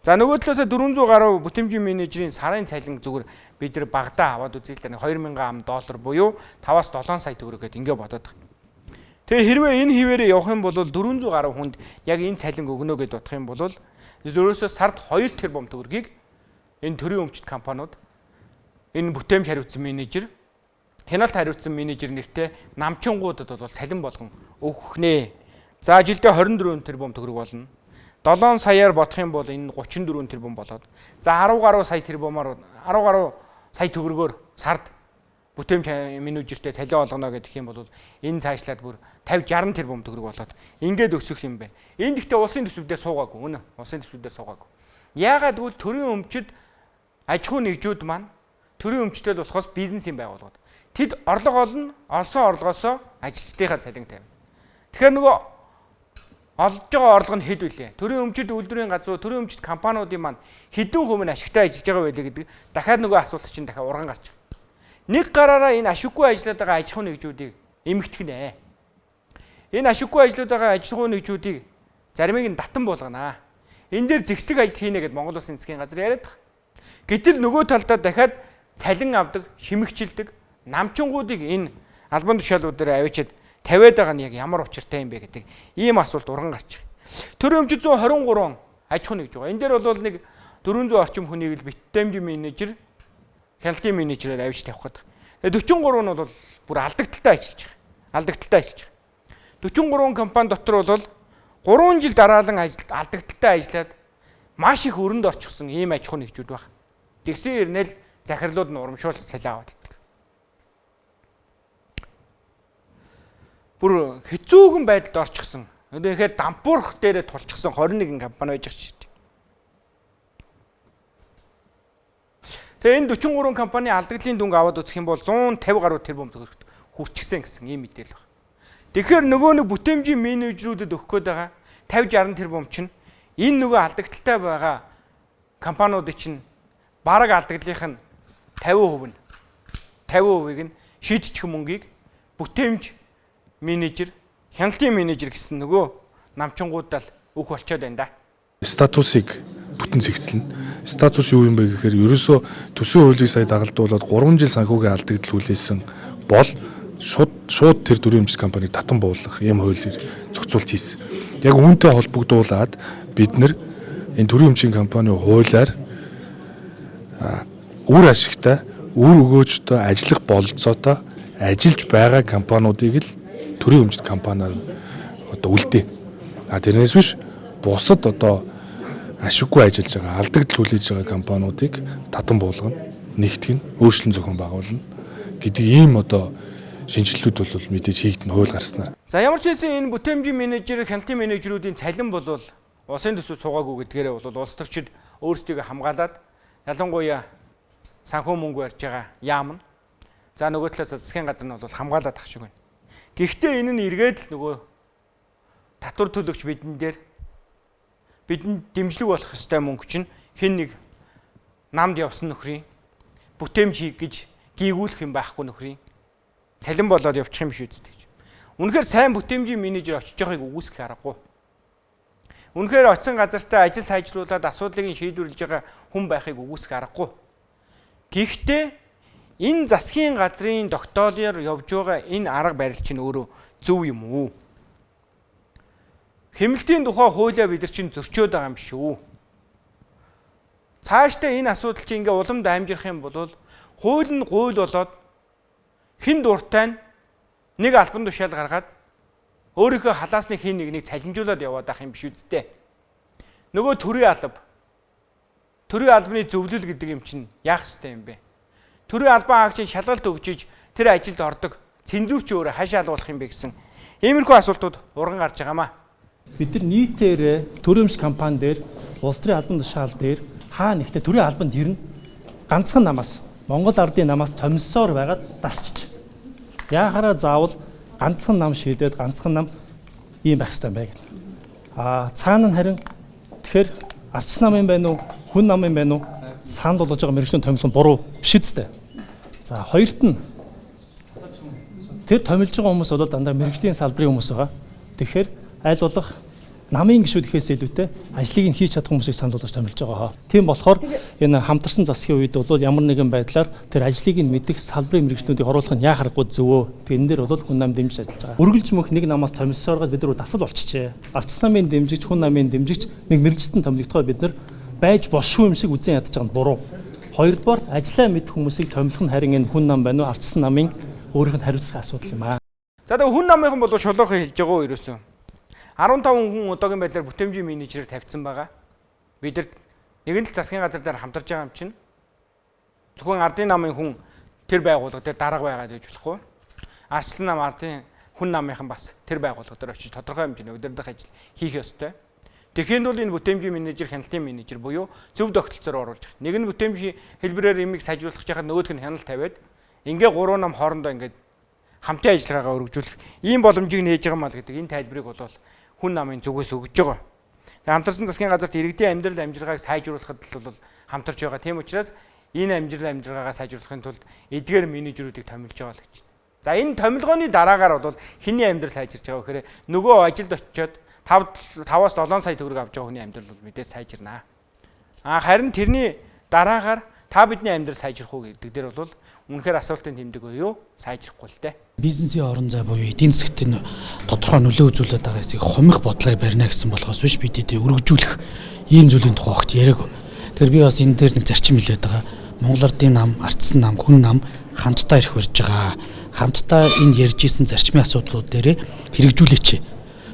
За нөгөө талаасаа 400 гаруй бүтээмжийн менежерийн сарын цалин зүгээр бид нар багадаа аваад үзэл тань 2000 ам доллар буюу 5-аас 7 сая төгрөг гэдэг ингэ бодоод байгаа. Тэгээ хэрвээ энэ хിവэрээ явах юм бол 400 гаруй хүнд яг энэ цалин өгнө гэж бодох юм бол ерөөсөө сард 2 тэрбум төгрөгийг энэ төрийн өмчит компаниуд энэ бүтээмж хариуцсан менежер, хяналт хариуцсан менежер нэртэй намчингуудад бол цалин болгон өгөх нэ. За жилдээ 24 тэрбум төгрөг болно. 7 саяар бодох юм бол энэ 34 тэрбум болоод. За 10 гаруй сая тэрбумаар 10 гаруй сая төгрөгөөр сард бүтээмж менежертэй цалин олгоно гэдэг юм бол энэ цаашлаад бүр 50-60 тэрбум төгрөг болоод ингээд өсөх юм байна. Энэ гэхдээ улсын төсвөдөр суугаагүй. Үнэ. Улсын төсвөдөр суугаагүй. Яагаад гэвэл төрийн өмчит аж ахуй нэгжүүд маань төрийн өмчтөл болохоос бизнесийн байгууллагууд. Тэд орлого олно, олсон орлогоосоо ажилчдынхаа цалин тавина. Тэгэхээр нөгөө олж байгаа орлого нь хэд вүлээ? Төрийн өмчит үйлдвэрийн газруу, төрийн өмчит компаниудын маань хэдэн хувь нь ашигтай ажиллаж байгаа байлээ гэдэг дахиад нөгөө асуулт чинь дахиад урган гарч байгаа. Нэг гараараа энэ ашиггүй ажиллаад байгаа аж ахуй нэгжүүдийг эмэгтгэнэ. Энэ ашиггүй ажиллаад байгаа аж ахуй нэгжүүдийг заримыг нь татан болгоно. Энэ дээр зэгслэг ажил хийнэ гэд Монгол Улсын засгийн газар яриад байгаа. Гэтэл нөгөө талдаа дахиад цалин авдаг, шимэгчилдэг намчингуудыг энэ албан тушаалууд дээр авчиад тавиад байгаа нь яг ямар учиртай юм бэ гэдэг ийм асуулт урган гарч байгаа. Төрийн өмчит 123 аж ахуй нэгж байгаа. Энэ дээр бол нэг 400 орчим хүнийг л бүтээмжийн менежер, хяналтын менежерээр авч тавих гэдэг. 43 нь бол бүр алдагдaltaй ажиллаж байгаа. Алдагдaltaй ажиллаж байгаа. 43 компани дотор бол 3 жил дараалан алдагдaltaй ажиллаад маш их өрөнд орчихсон ийм аж ахуй нэгжүүд байна. Тэгсэн ирнэл захирлууд нь урамшуул цалин аваад иддэг. Бүр хэцүүхэн байдалд орчихсон. Тэгэхээр дампуурх дээрээ тулчихсан 21 компани байж байгаа ч гэдэг. Тэгээ энэ 43 компани алдагдлын дүнг аваад үзэх юм бол 150 гаруй тэрбум төгрөгт хүрчихсэн гэсэн ийм мэдээлэл байна. Тэгэхээр нөгөө нэг бүтээмжийн менежерүүдэд өгөх гээд байгаа 50-60 тэрбум чинь энэ нөгөө алдагдaltaй байгаа компаниудын чинь бараг алдагдлынх нь 50%-ийг нь шийдчих мөнгийг бүтээмж менежер, хяналтын менежер гэсэн нөгөө намчингуудаа л өгөх болчиход байна да. Статусыг бүтэн зэгцэлнэ. Статус юу юм бэ гэхээр ерөөсөө төсвийн хуулийг сая дагалдуулаад 3 жил санхүүгийн алдагдал хүлээсэн бол шууд тэр төрийн өмчит компаниг татан буулгах ийм хуулийг зохицуулт хийсэн. Яг үүнтэй холбогдуулаад бид нар энэ төрийн өмчийн компани хуулиар үр ашигтай, үр өгөөжтэй ажиллах бололцоотой ажиллаж байгаа компаниудыг л төрийн өмчит компаниар одоо үлдээ. Тэрнээс биш бусад одоо ашиггүй ажиллаж байгаа, алдагдал хүлээж байгаа компаниудыг татан буулгана. нэгтгэн, өөрчлөн зохион байгуулна гэдэг ийм одоо шинжилгүүд бол мэдээж хийгдэн хууль гарснаар. За ямар ч хэлсэн энэ бүтээмжийн менежер, хяналтын менежерүүдийн цалин бол улсын төсвөд суугаагүй гэдгээрээ бол улс төрчид өөрсдийгөө хамгаалаад ялангуяа санхүү мөнгө барьж байгаа яам нь. За нөгөө талаас засгийн газар нь бол хамгаалаад ах шиг байна. Гэхдээ энэ нь эргээд л нөгөө татвар төлөгч бидэнд дэмжлэг болох ёстой мөнгө чинь хэн нэг намд явсан нөхрийн бүтээмж хийх гэж гийгүүлэх юм байхгүй нөхрийн цалин болоод явчих юм шүү дээ. Үнэхээр сайн бүтээмжийн менежер очиж байгааг үгүйсгэх аргагүй. Үнэхээр очисон газартаа ажил сайжруулад асуудлыг шийдвэрлэж байгаа хүн байхыг үгүйсгэх аргагүй. Гэхдээ энэ засгийн газрын тогтоолоор явж байгаа энэ арга барил чинь өөрөө зөв юм уу? Хэмнэлтийн тухай хуулиа бид нар чинь зөрчөөд байгаа юм шүү. Цаашдаа энэ асуудал чинь ингээ уламд амжирах юм бол хууль нь гуйл болоод хин дуртай нь нэг албан тушаал гаргаад өөрийнхөө халаасны хин нэгнийг цалинжуулаад яваад ах юм биш үсттэй. Нөгөө төрийн албаны зөвлөл гэдэг юм чинь яах ёстой юм бэ? Төрийн албан хаагчийн шалгалт өгчиж тэр ажилд ордог цензурч өөрөө хашаа алгуулах юм бэ гэсэн иймэрхүү асуултууд урган гарч байгаамаа. Бид нар нийтээрээ төрөмс компани дээр улс төрийн албан тушаал дээр хаа нэгтээ төрийн албанд ирнэ ганцхан намаас Монгол ардын намаас томилсоор байгаад дасчих. Яахаараа заавал ганцхан нам шийдээд ганцхан нам ийм байх хэрэгтэй юм байна. Цаана нь харин тэгэхээр арчс нам юм байна уу, хүн нам юм байна уу? Санд болж байгаа мэргэжлийн томилгон буруу биш үстэй. За хоёрт нь тэр томилж байгаа хүмүүс бол дандаа мэргэжлийн салбарын хүмүүс байгаа. Тэгэхээр аль болох намын гишүүд гэхээс илүүтэй ажлыг нь хийж чадах хүмүүсийг санал болгож томилж байгаа. Тийм болохоор энэ хамтарсан засгийн үед бол ямар нэгэн байдлаар тэр ажлыг нь мэдих салбарын мэргэжлүүдийг оруулах нь яа харахгүй зөвөө. Тэгээ энэ дээр бол хүн нам дэмжиж ажиллаж байгаа. Үргэлж мөнх нэг намаас томилсооргаад бид нар дасал болчихжээ. Арчс намын дэмжигч, хүн намын дэмжигч нэг мэргэжтэн томилогдохоор бид нар байж бошгүй юм шиг үзэн ядаж байгаа нь буруу. Хоёрдугаар ажлаа мэдэх хүмүүсийг томилох нь харин энэ хүн нам байна уу, арчс намын өөрийнх нь хариуцлага асуудал юм аа. За тэгээ хүн намынхан бол шулуухан хэлж байгаа ерөөсөө 15 хүн одоогийн байдлаар бүтээмжийн менежерээр тавьсан байгаа. Бид нар нэгэн л засгийн газар дээр хамтарж байгаа юм чинь зөвхөн ардын намын хүн тэр байгууллага дээр дарга байгаад байж болохгүй. Арчсан нам ардын хүн намынхан бас тэр байгууллага дээр очиж тодорхой хэмжээний удирдах ажил хийх ёстой. Тэгэхэд бол энэ бүтээмжийн менежер, хяналтын менежер буюу зөв тогтолцоор оруулж байгаа. Нэг нь бүтээмжийн хэлбэрээр имийг сайжруулах жахад нөгөөх нь хяналт тавиад ингээ 3 нам хоорондоо ингээ хамтын ажиллагаагаа өргөжүүлэх ийм боломжийг нээж байгаа маа л гэдэг энэ тайлбарыг бол хүн намын зүгээс өгж байгаа. Тэгээ хамтарсан засгийн газарт иргэдийн амьдрал амжилгааг сайжруулахад бол хамтарч байгаа. Тийм учраас энэ амжилгаагаа сайжруулахын тулд эдгээр менежерүүдийг томилж байгаа л гэж. За энэ томилгооны дараагаар бол хэний амьдрал сайжирч байгаа гэхээр нөгөө ажилд очиод 5-7 сая төгрөг авч байгаа хүний амьдрал бол мэдээд сайжирнаа. Харин тэрний дараагаар та бидний амьдрал сайжрах уу гэдэг дээр бол үнэхээр асуултын тэмдэг буюу сайжрахгүй л дээ. Бизнесийн орон зай буюу эдийн засгт нь тодорхой нөлөө үзүүлээд байгаа хэсгийг хумих бодлогыг барина гэсэн болохоос биш бид эдийг өргөжүүлэх ийм зүйлийн тухай огт яриаг. Тэгэхээр би бас энэ дээр нэг зарчим хэлээд байгаа. Монгол Ардын нам, Арчсан нам, хүн нам хамтдаа ирэх барьж байгаа. Хамтдаа энэ ярьж исэн зарчмын асуудлууд дээр хэрэгжүүлээч.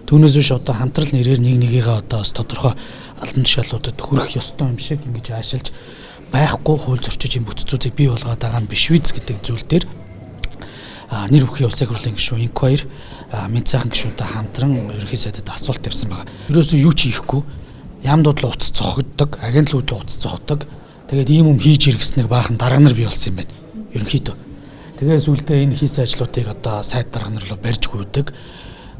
Түүнээс биш одоо хамтрал нэрээр нэг нэгийгээ одоо бас тодорхой албан тушаалуудад хүрэх ёстой юм шиг ингэж аашилж байхгүй хууль зөрчиж юм бүтцүүдийг бий болгоод байгаа юм биш виз гэдэг зүйл дээр нэр бүхий улсын хурлын гишүүн инквайр мэд сайхан гишүүнтэй хамтран ерөнхий сайдад асуулт тавьсан байгаа. Ерөөсөө юу ч хийхгүй ямдууд л уц цохогддог, агентлууд л уц цохдог. Тэгээд ийм юм хийж иргэснэг баахан дарга нар бий болсон юм байна. Ерөнхийдөө. Тэгээд сүүлдээ энэ хийсэн ажлуудыг одоо сайд дарга нар руу барьж гүйдэг.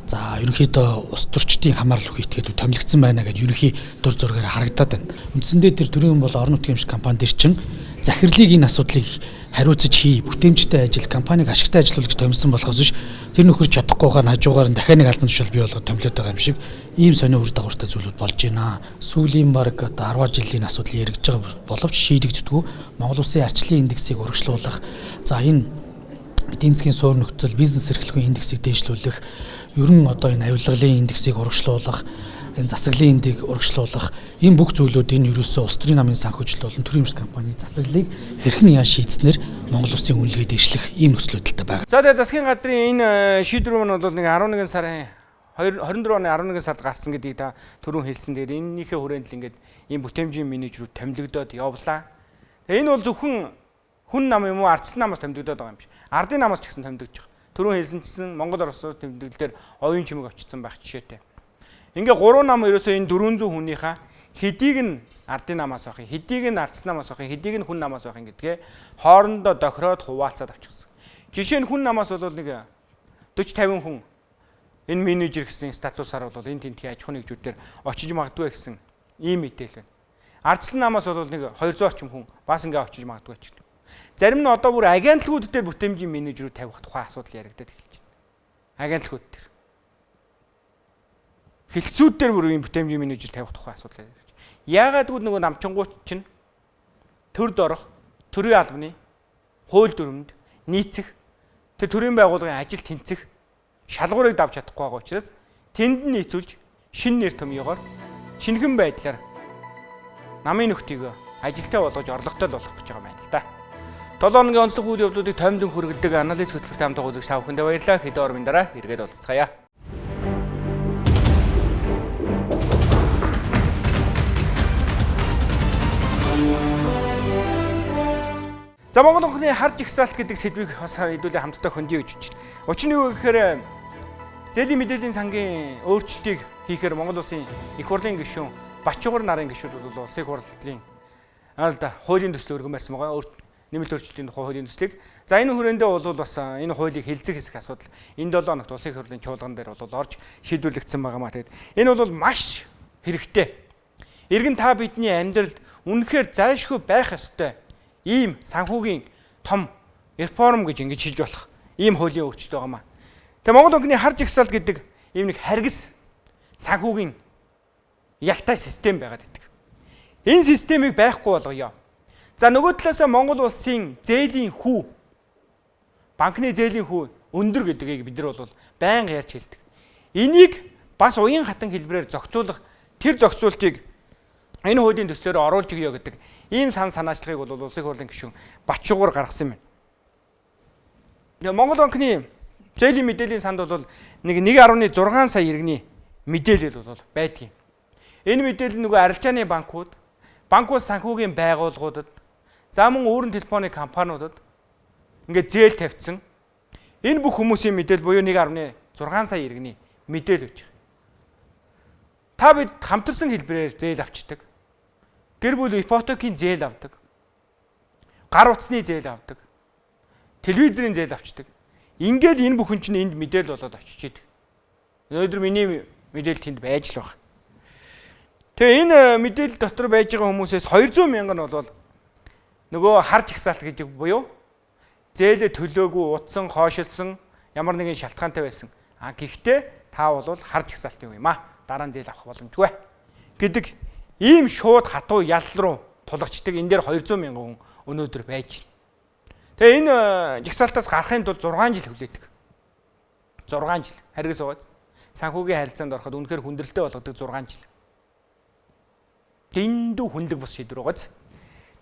За ерөнхийдөө ус төрчдийн хамаарал үхийтгэд томилогдсон байна гэж ерөнхий дур зургаар харагдаад байна. Үндсэндээ тэр төрийн бол орон нутгийн эмч компани дээр чинь захирлыг энэ асуудлыг хариуцаж хий, бүтээмжтэй ажил, компаниг ашигтай ажиллуулж томилсон болохоос биш тэр нөхөр чадахгүйгээр хажуугаар нь дахиад нэг албан тушаал бий болгоод томилоод байгаа юм шиг ийм сонио үр дагавартай зүйлүүд болж байна. Сүүлийн баг одоо 10 жилийн асуудал яригдж байгаа боловч шийдэгддэггүй. Монгол Улсын арчлалын индексийг урагшлуулах, за энэ эдийн засгийн суур нөхцөл, бизнес эрхлэлийн индексийг дээшлүүлэх, ер нь одоо энэ авилгалын индексийг урагшлуулах, энэ засаглалын индексийг урагшлуулах ийм бүх зүйлүүд энэ ерөөсөө улс төрийн намын санхүүжилт болон төрийн эмч компанийн засаглалыг хэрхэн яа шийдснээр Монгол Улсын үнэлгээ дэвшлэх ийм нөхцөл байдалтай байна. За тэгээ засгийн газрын энэ шийдвэр нь бол нэг 11 сарын 24 оны 11 сард гарсан гэдгийг та түрүүн хэлсэн. Тэгээд энэнийхээ хүрээнд л ингээд ийм бүтээмжийн менежерүүд томилогдоод явлаа. Тэгээ энэ бол зөвхөн хүн нам юм уу ардчсан намаас томдогдоод байгаа юм биш. Ардын намаас ч гэсэн томдогдож байгаа. Түрүүн хэлсэнчсэн Монгол Орос тэмдэглэлээр оюун чимэг очсон байх жишээтэй. Ингээ 3 нам ерөөсөө энэ 400 хүнийхээ хэдийг нь ардын намаас авах, хэдийг нь ардсан намаас авах, хэдийг нь хүн намаас авах гэдгээ хоорондоо дохироод хуваалцаад авчихсан. Жишээ нь хүн намаас бол нэг 40-50 хүн энэ менежер гэсэн статусаар бол энэ тентгийн аж ахуйн нэгжүүдээр очиж магадгүй гэсэн ийм мэдээлэл байна. Ардсан намаас бол нэг 200 орчим хүн бас ингээ очиж магадгүй ч гэдэг. Зарим нь одоо бүр агентлагууд дээр бүтээмжийн менежерүүд тавих тухай асуудал яригдаад эхэлж байна. Агентлагууд дээр. Хилцүүд дээр бүр ийм бүтээмжийн менежер тавих тухай асуудал яригдаж. Яагаад гэвэл нөгөө намчингууд чинь төрд орох, төрийн албаны, хууль дүрмэнд нийцэх, тэр төрийн байгууллагын ажил тэнцэх шалгуурыг давж чадахгүй байгаа учраас тэнд нийцүүлж шинэ нэр томьёогоор шинэхэн байдлаар намын нөхдийг ажилтаа болгож орлоготой болгох гэж байгаа юм байна л да. 7 хоногийн онцлог үйл явдлуудыг тоймдон хүргэлдэг анализ хөтөлбөрт хамтдаа үзэж та бүхэндээ баярлалаа. Хэдэн орны дараа эргээд уулзцаая. За Монгол онхны хар жигсаалт гэдэг сэдвийг бас хэдүүлээ хамтдаа хөндөе гэж байна. Учир нь юу гэхээр зээлийн мэдээллийн сангийн өөрчлөлтийг хийхээр Монгол улсын их хурлын гишүүн Бачуугар нарын гишүүд бол улсын хурлын хуулийн төсөл өргөн барьсан байгаа. Нэмэлт өөрчлөлтийн тухай хуулийн төслийг. За энэ хүрээндээ бол бас энэ хуулийг хилцэх хэсэг асуудал энэ 7 хоногт улсын хурлын чуулган дээр бол орж шийдвэрлэгдсэн байгаа маа. Тэгээд энэ бол маш хэрэгтэй. Иргэн та бидний амьдралд үнэхээр зайлшгүй байх ёстой ийм санхүүгийн том реформ гэж ингэж хэлж болох ийм хуулийн өөрчлөлт байгаа маа. Тэгээ Монгол банкны хар жигсаалт гэдэг ийм нэг харгас санхүүгийн ялтай систем байгаад байдаг. Энэ системийг байхгүй болгоё. За нөгөө талаас Монгол улсын зээлийн хүү, банкны зээлийн хүү өндөр гэдгийг бид нар бол байнга ярьж хэлдэг. Энийг бас уян хатан хэлбэрээр зохицуулах тэр зохицуултыг энэ хуулийн төслөөр оруулж өгье гэдэг ийм санаачлагыг бол улсын хурлын гишүүн Бачуугар гаргасан юм. Монгол банкны зээлийн мэдээллийн санд бол нэг 1.6 сая иргэний мэдээлэл бол байдгийг. Энэ мэдээлэл нөгөө арилжааны банкуд, банкуд санхүүгийн байгууллагуудад, за мөн өөрийн телефоны компаниудад ингээд зээл тавьсан. Энэ бүх хүмүүсийн мэдээлэл буюу 1.6 сая иргэний мэдээлэл өгч байгаа. Та бид хамтарсан хэлбэрээр зээл авчдаг. Гэр бүл ипотекийн зээл авдаг. Гар утасны зээл авдаг. Телевизийн зээл авчдаг. Ингээл энэ бүхэн чинь энд мэдээлэл болоод очиж идэг. Өнөөдөр миний мэдээлэл тэнд байж л байна. Тэгээ энэ мэдээлэл дотор байж байгаа хүмүүсээс 200 мянган нь бол нөгөө хар жигсаалт гэдэг буюу зээлээ төлөөгүй утсан, хоошилсан ямар нэгэн шалтгаантай байсан. Гэхдээ та бол хар жигсаалтын юм а. Дараа нь зээл авах боломжгүй гэдэг ийм шууд хатуу ял руу тулгачдаг. Энэ дээр 200 мянган хүн өнөөдөр байж байна. Тэгээ энэ жигсаалтаас гарахын тулд 6 жил хүлээдэг. 6 жил харгас угааз санхүүгийн харилцаанд ороход үнэхээр хүндрэлтэй болгодог 6 жил. Дэндүү хүнлэг бус шийдвэр угааз.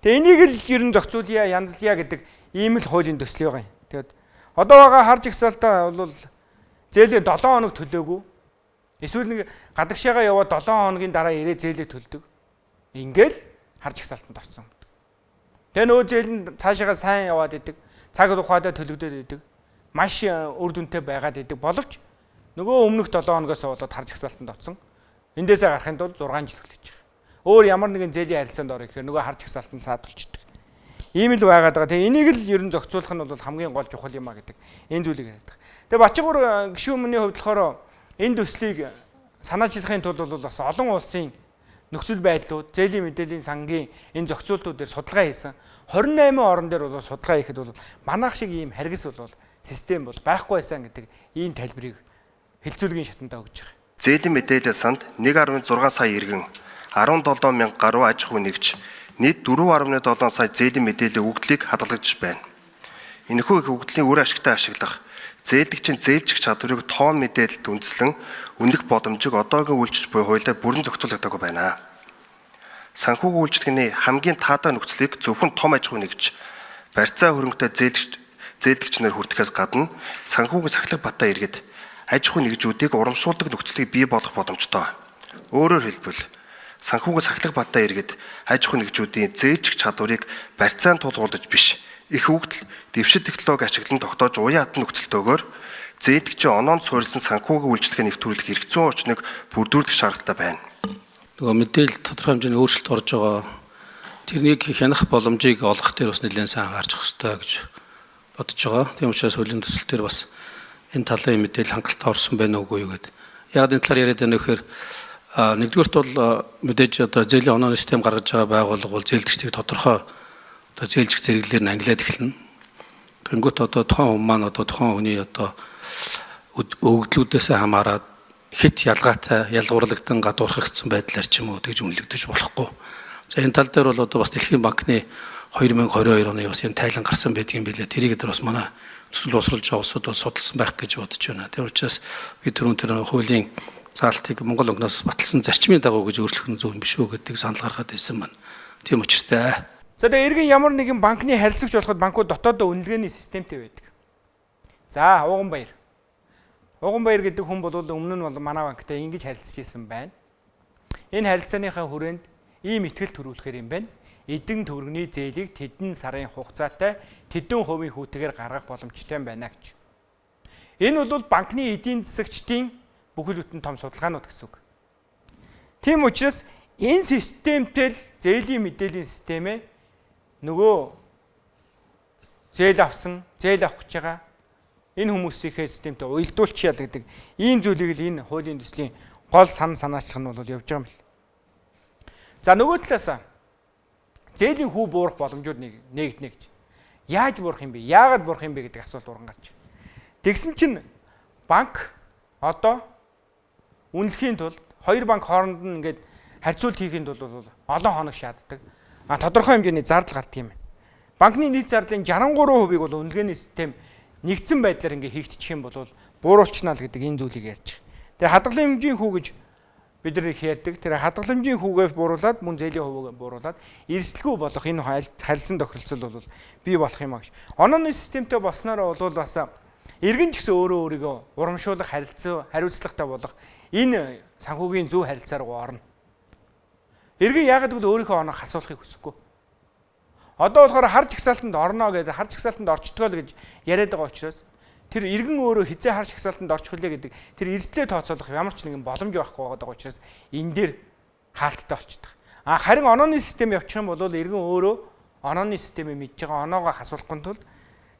Тэгээ энийг л ер нь зохицуулъя, янзлъя гэдэг ийм л хуулийн төсөл байгаа юм. Тэгээд одоо байгаа хар жигсаалтаа бол зээлээ 7 хоног төлөөгүй. Эсвэл нэг гадагшаага яваад 7 хоногийн дараа ирээ зээлээ төлдөг. Ингээл хар жигсаалтанд орсон. Тэгээ нөгөө зээл нь цаашаага сайн яваад идэг. Цаг тухайдаа төлөгдөд идэг. Маш үр дүнтэй байгаад идэг. Боловч нөгөө өмнөх 7 хоногоос болоод хар жигсаалтанд орсон. Эндээсээ гарахын тулд 6 жил хүлээж байгаа. Өөр ямар нэгэн зээлийн харилцаанд орох гэхээр нөгөө хар жигсаалтанд саадулчдаг. Ийм л байгаад байгаа. Тэгээ энийг л ер нь зохицуулах нь бол хамгийн гол чухал юм а гэдэг энэ зүйлийг яриад байгаа. Тэгээ Бачуугар гишүүний хувьд болохоор энэ төслийг санаачилахын тулд бол бас олон улсын нөхцөл байдлууд, зээлийн мэдээллийн сангийн энэ зохицуултууд дээр судалгаа хийсэн. 28 орн дээр бол судалгаа хийхэд бол манайх шиг ийм харгас бол систем бол байхгүй байсан гэдэг ийм тайлбарыг хэлцүүлгийн шатандаа өгж байгаа. Зээлийн мэдээлэл санд 1.6 сая иргэн 17 мянга гаруй аж ахуй нэгж нийт 4.7 сая зээлийн мэдээллийн өгдлийг хадгалж байна. Энэхүү их өгдлийн үр ашигтай ашиглах, зээлдэгчийн зээлжих чадварыг тоон мэдээлэлд үндэслэн үнэлэх боломжийг одоогийн үйлчлэл буй хуулиар бүрэн зохицуулагдаагүй байна. Санхүүгийн үйлчлэгний хамгийн таатай нөхцөлийг зөвхөн том аж ахуй нэгж барьцаа хөрөнгөтэй зээлдэгчнэр хүртэхээс гадна санхүүгийн сахилга батаа иргэд аж ахуй нэгжүүдийг урамшуулдаг нөхцөлийг бий болгох боломжтой. Өөрөөр хэлбэл санхүүгийн сахилга батаа иргэд аж ахуй нэгжүүдийн зээлжих чадварыг барьцаанд тулгуурлаж биш, их хөгжил дэвшил технологи ашиглан тогтоож уян хатан нөхцөлтөөгөөр зээлдэгчийн оноонд суурилсан санхүүгийн үйлчлэгээ нэвтрүүлэх эрх зүйн орчныг бүрдүүлэх шаардлагатай байна. Нөгөө мэдээлэл тодорхой хэмжээний өөрчлөлт орж байгаа. Тэрнийг хянах боломжийг олох дээр бас нэлээд сайн анхаарч хэрэгтэй гэж бодож байгаа. Тийм учраас хуулийн төсөл дээр бас энэ талын мэдээлэл хангалттай орсон байна уугүй юу гэдэг. Яг энэ талаар яриад байна вэхээр нэгдүгээрт бол мэдээж одоо зээлийн онооны систем гаргаж байгаа байгууллага бол зээлдэгчдийг тодорхой одоо зээлжих зэрэглэлээр нь ангилаад эхэлнэ. Тэнгүүт одоо тухайн хүн маань одоо тухайн хүний одоо өгөгдлүүдээс хамаарат хит ялгаатай ялгуурлагдсан гадуурхагдсан байдлаар ч юм уу тэгж үнэлэгдэж болохгүй. За энэ тал дээр бол одоо бас Дэлхийн банкны 2022 оны бас юм тайлан гарсан байдгийн билээ. Тэрийг дээр бас манай төсөл боловсруулж байгаа улсууд бол судалсан байх гэж бодож байна. Тэр учраас бид түрүүн хуулийн заалтыг Монгол өнгнөөс баталсан зарчмын дагуу гэж өөрчлөх нь зөв юм биш үү гэдэг санал гаргаад ирсэн байна. Тийм учраас За тэгээ иргэн ямар нэгэн банкны харилцагч болоход банкуд дотоодоо үнэлгээний системтэй байдаг. За Уганбаяр. Уганбаяр гэдэг хүн бол өмнө нь бол манай банктай ингэж харилцаж ирсэн байна. Энэ харилцааныхаа хүрээнд ийм ихтгэл төрүүлэхээр юм байна. Эдэн төгрөгийн зээлийг тэдэн сарын хугацаатай тэдэн хувийн хүүтэйгээр гаргах боломжтой байна гэж. Энэ бол банкны эдийн засагчдын бүхэл бүтэн том судалгаанууд гэсэн үг. Тийм учраас энэ системтэй л зээлийн мэдээллийн системээ нөгөө зээл авсан, зээл авах гэж байгаа энэ хүмүүсийнхээ системтэй уялдуулчихъя л гэдэг ийм зүйлийг л энэ хуулийн төслийн гол санаачлах нь бол явж байгаа юм л. За нөгөө талаас зээлийн хүү буурах боломжууд нэгднэ гэж. Яаж буурах юм бэ? Яагаад буурах юм бэ гэдэг асуулт уран гарч байна. Тэгсэн чинь банк одоо үнэлэхийн тулд хоёр банк хооронд нь ингээд харьцуулт хийхэд бол олон хоног шаарддаг. Тодорхой хэмжээний зардал гардаг юм байна. Банкны нийт зардлын 63%-ийг бол үнэлгээний систем нэгдсэн байдлаар ингээ хийгдчих юм бол бууруулчнаа л гэдэг энэ зүйлийг ярьж байгаа. Тэгээ хадгалан хэмжээний хүү гэж бид нар их ярьдаг. Тэр хадгалан хэмжээний хүүгээ бууруулад мөн зээлийн хувийг бууруулад эрсдэлгүй болох энэ харилцан тохиролцол бол бий болох юм аа гэж. Онооны системтэй болсноор бол бас иргэн ч гэсэн өөрөө өөрийгөө урамшуулах хариуцлагатай болох энэ санхүүгийн зөв харилцаар руу орно. Иргэн яагаад гэвэл өөрийнхөө оноог хасуулахыг хүсэхгүй. Одоо болохоор харж ихсаалтанд орно гэдэг харж ихсаалтанд орчдгоо л гэж яриад байгаа учраас тэр иргэн өөрөө хизээ харж ихсаалтанд орчих үлээ гэдэг тэр эрсдлээ тооцоолох ямар ч нэгэн боломж байхгүй байгаа учраас энэ дээр хаалттай болчихдог. Харин онооны систем явчих юм бол иргэн өөрөө онооны системийг мэдж байгаа оноогоо хасуулахгүй тул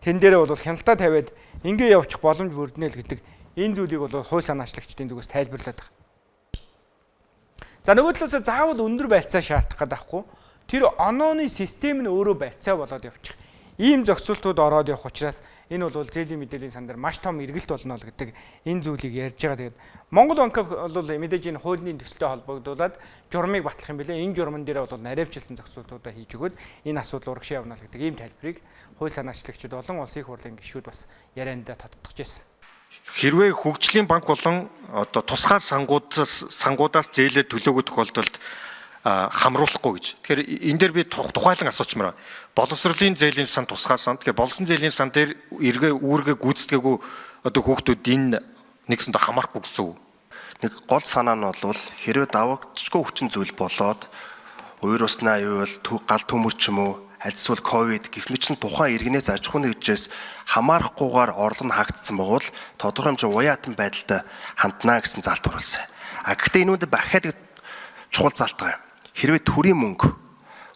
тэн дээрээ бол хяналтаа тавиад ингээ явчих боломж бүрднэ л гэдэг энэ зүйлийг бол хууль санаачлагчдын зүгээс тайлбарлаад байгаа. За нөгөө талаас заавал өндөр байцаа шаардах гэдэг байхгүй. Тэр онооны систем нь өөрөө байцаа болоод явчих. Ийм зохицуултууд ороод явах учраас энэ бол зээлийн мэдээллийн сан дээр маш том эргэлт болно л гэдэг энэ зүйлийг ярьж байгаа. Тэгээд Монгол банк бол мэдээж энэ хуулийн төсөлтэй холбогдуулаад журмыг батлах юм билээ. Энэ журман дээр бол наривчлсан зохицуултуудаа хийж өгөөд энэ асуудал урагшаа явна л гэдэг ийм тайлбарыг хууль санаачлагчид олон улсын их хурлын гишүүд бас яриандаа тодтогч байсан. Хэрвээ хөгжлийн банк болон одоо тусгай сангуудаас зээлээ төлөөгөө тохиолдолд хамруулахгүй гэж. Тэгэхээр энэ дээр би тухайлан асуучмаар. Боловсролын зээлийн сан тусгай сан. Тэгэхээр болсон зээлийн сан дээр үүргээ гүйцэтгээгүй одоо хүүхдүүд энэ нэгсэндээ хамаарахгүй гэсэн үг. Нэг гол санаа нь бол хэрвээ давагдчихгүй хүчин зүйл болоод уур усны аюул гал төмөр ч юм уу альцвал ковид гихмичин тухайн иргэнээс аж ахуйн нэгжээс хамаарахгүйгээр орлого нь хаагдсан бөгөөд тодорхой хэмжээ уян хатан байдалтай ханднаа гэсэн залт оруулсан. Гэхдээ энүүнд дахиад чухал залт байгаа. Хэрвээ төрийн мөнгө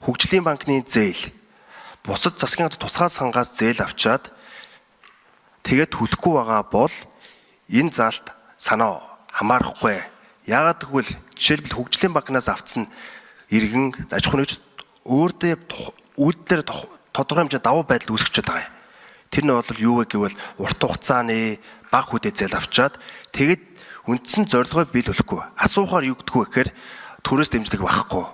хөгжлийн банкны зээл бусад засгийн тусгай сангаас зээл авчаад тэгээд төлөхгүй байгаа бол энэ залт санаа хамаарахгүй. Яагаад гэвэл жишээлбэл хөгжлийн банкнаас авсан иргэн аж ахуйн нэгж өөртөө үйлдэлээр тодорхой хэмжээний давуу байдал үүсгэж байгаа юм. Тэр нь бол юу вэ гэвэл урт хугацааны бага хүдэ зээл авчаад тэгээд үндсэн зорилгоо биелүүлэхгүй. Асуухаар юу гэдгүү гэхээр төрөөс дэмжлэг багхгүй.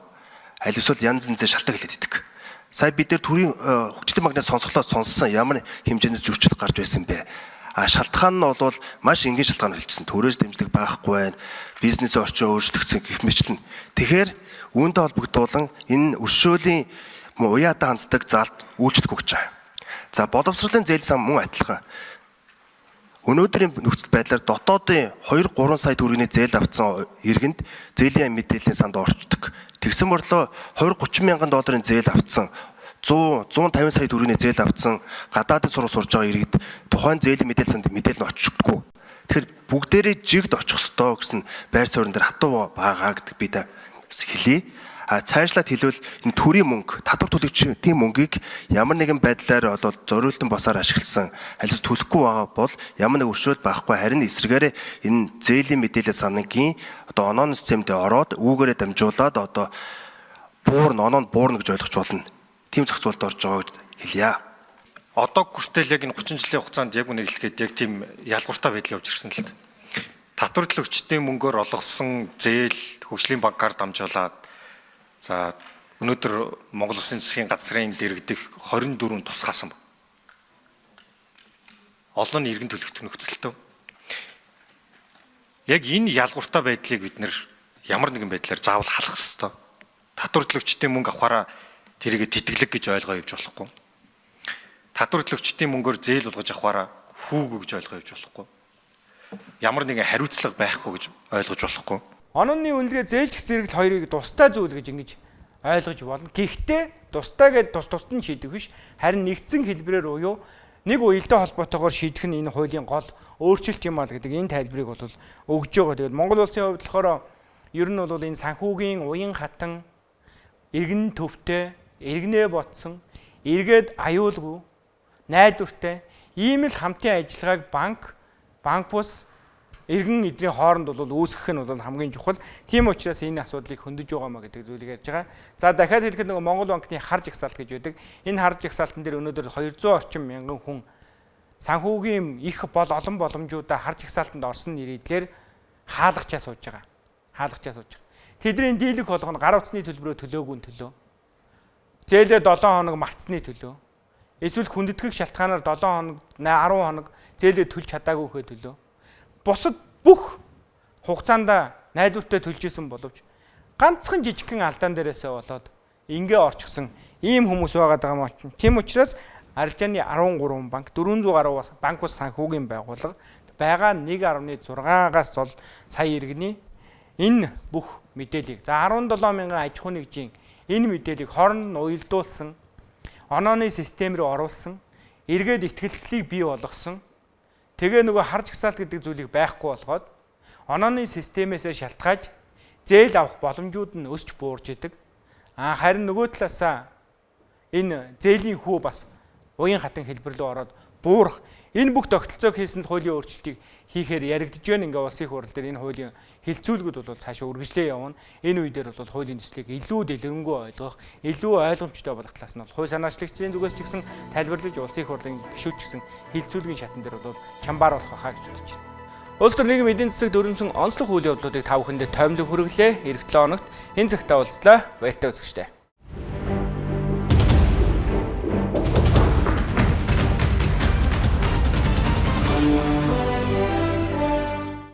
Аль эсвэл янз янзын шалтгаан хэлээд идэг. Сая бид нар төрийн хөгжлийн банкнаас сонссон ямар хэмжээний зөрчил гарч байсан бэ? Шалтгаан нь бол маш энгийн шалтгаан хэлчихсэн. Төрөөс дэмжлэг багхгүй байна. Бизнесийн орчин өөрчлөгдсөн гэх мэтлэн. Тэгэхээр үүнтэй холбогдуулан энэ өршөөлийн уяатан ханддаг залт үйлчлэхгүй гэж байна. За боловсролын зээл сан мөн адилхан. Өнөөдрийн нөхцөл байдлаар дотоодын 2-3 сая төгрөгийн зээл авсан иргэнд зээлийн мэдээллийн санд орчдөг. Тэгсэн бодлоо 20-30 мянган долларын зээл авсан 150 сая төгрөгийн зээл авсан гадаадын сургууль сурж байгаа иргэд тухайн зээлийн мэдээлэл санд мэдээлэл нь очихдгүй. Тэгэхээр бүгдээрээ жигд очих ёстой гэсэн байр суурин дээр хатуу байгаа гэдэг би та хэлье. Цаашлаад хэлвэл энэ төрийн мөнгө, татвар төлөгчдийн мөнгийг ямар нэгэн байдлаар одоо зориултын босоор ашигласан аль төлөхгүй байгаа бол ямар нэг өршөөл байхгүй, харин эсрэгээр энэ зээлийн мэдээлэл сангийн одоо онооны системд ороод үүгээрээ дамжуулаад одоо оноонд буурна гэж ойлгож болно. Тийм зохицуулалт орж байгааг хэлье. Одоо хүртэл яг энэ 30 жилийн хугацаанд яг үнийг хэлэхэд яг тийм ялгууртай байдал явж ирсэн л дээ. Татвар төлөгчдийн мөнгөөр олгосон зээл хөгжлийн банкаар дамжуулаад за өнөөдөр Монгол Улсын засгийн газрын дэргэдэх 24 тусгаасан байна. Олон иргэн төлөгчдийн нөхцөлтөө. Яг энэ ялгууртай байдлыг бид нэр ямар нэгэн байдлаар заавал халах ёстой. Татвар төлөгчдийн мөнгө авахаараа тэрийг тэтгэлэг гэж ойлгоо явж болохгүй. Татвар төлөгчдийн мөнгөөр зээл болгож авахаараа хүүг гэж ойлгоо явж болохгүй. Ямар нэгэн хариуцлага байхгүй гэж ойлгож болохгүй. Онооны үнэлгээ зээлжих зэрэгэл хоёрыг тустай зүйл гэж ингэж ойлгож болно. Гэхдээ тустай гэдээ тусад нь шийдэх биш. Харин нэгдсэн хэлбэрээр буюу нэг уялдаа холбоотойгоор шийдэх нь энэ хуулийн гол өөрчлөлт юм аа гэдэг энэ тайлбарыг бол өгж байгаа. Тэгээд Монгол улсын хувьд болохоор ер нь бол энэ санхүүгийн уян хатан, иргэн төвтэй, иргэнээ ботсон, эргээд аюулгүй, найдвартай ийм л хамтын ажиллагааг банк бус иргэн эдний хооронд бол үүсгэх нь бол хамгийн чухал. Тийм учраас энэ асуудлыг хөндөж байгаа маа гэдэг зүйлийг ярьж байгаа. За дахиад хэлэхэд нөгөө Монгол банкны харж ихсаалт гэж байдаг. Энэ харж ихсаалтан дээр өнөөдөр 200 орчим мянган хүн санхүүгийн их олон боломжуудаа харж ихсаалтанд орсон нэрийдлэр хаалгачаа сууж байгаа. Тэдний дийлэх болгоно гар утасны төлбөрөө төлөөгүй төлөө. Зээлээ 7 хоног мартсны төлөө. Эсвэл хүндэтгэх шалтгаанаар 7 хоног, 10 хоног зээлээ төлж чадаагүй хөө төлөө. Бусад бүх хугацаанд найдвартай төлж исэн боловч ганцхан жижигхэн алдаан дээрээсээ болоод ингээ орчихсон ийм хүмүүс байгаа маа. Тийм учраас арилжааны 13 банк 400 гаруй банк ус санхүүгийн байгууллага байгаа 1.6-аас зол сая иргэний энэ бүх мэдээллийг за 17 мянган аж ахуйн нэгжийн энэ мэдээллийг хооронд нь уялдуулсан, онооны систем рүү оруулсан, эргээд итгэлцлийг бий болгосон. Тэгээ нөгөө харж ихсаалт гэдэг зүйлийг байхгүй болгоод онооны системээс шалтгааж зээл авах боломжууд нь өсч буурж идэг. Харин нөгөө талаасаа энэ зээлийн хүү бас уян хатан хэлбэр рүү ороод буурах энэ бүх тогтолцоог хийсэнд хуулийн өөрчлөлтийг хийхээр яригдж байна. Ингээ улсын хурал дээр энэ хуулийн хилцүүлгүүд бол цаашаа үргэлжлээ явна. Энэ үе дээр бол хуулийн төслийг илүү дэлгэрэнгүй ойлгох, илүү ойлгомжтой болох талаас нь бол хууль санаачлагчдын зүгээс ч гэсэн тайлбарлаж улсын хурлын гишүүч гэсэн хилцүүлгийн шатан дээр бол чамбар болох хаа гэж бодож байна. Улс төр нийгмийн эдийн засаг дөрвөнсөн онцлог үйл явдлуудыг та бүхэндээ тоймлог хүргэлээ. Эх 7 хоногт энэ цагтаа уулзлаа. Баяртай үзэгчдээ.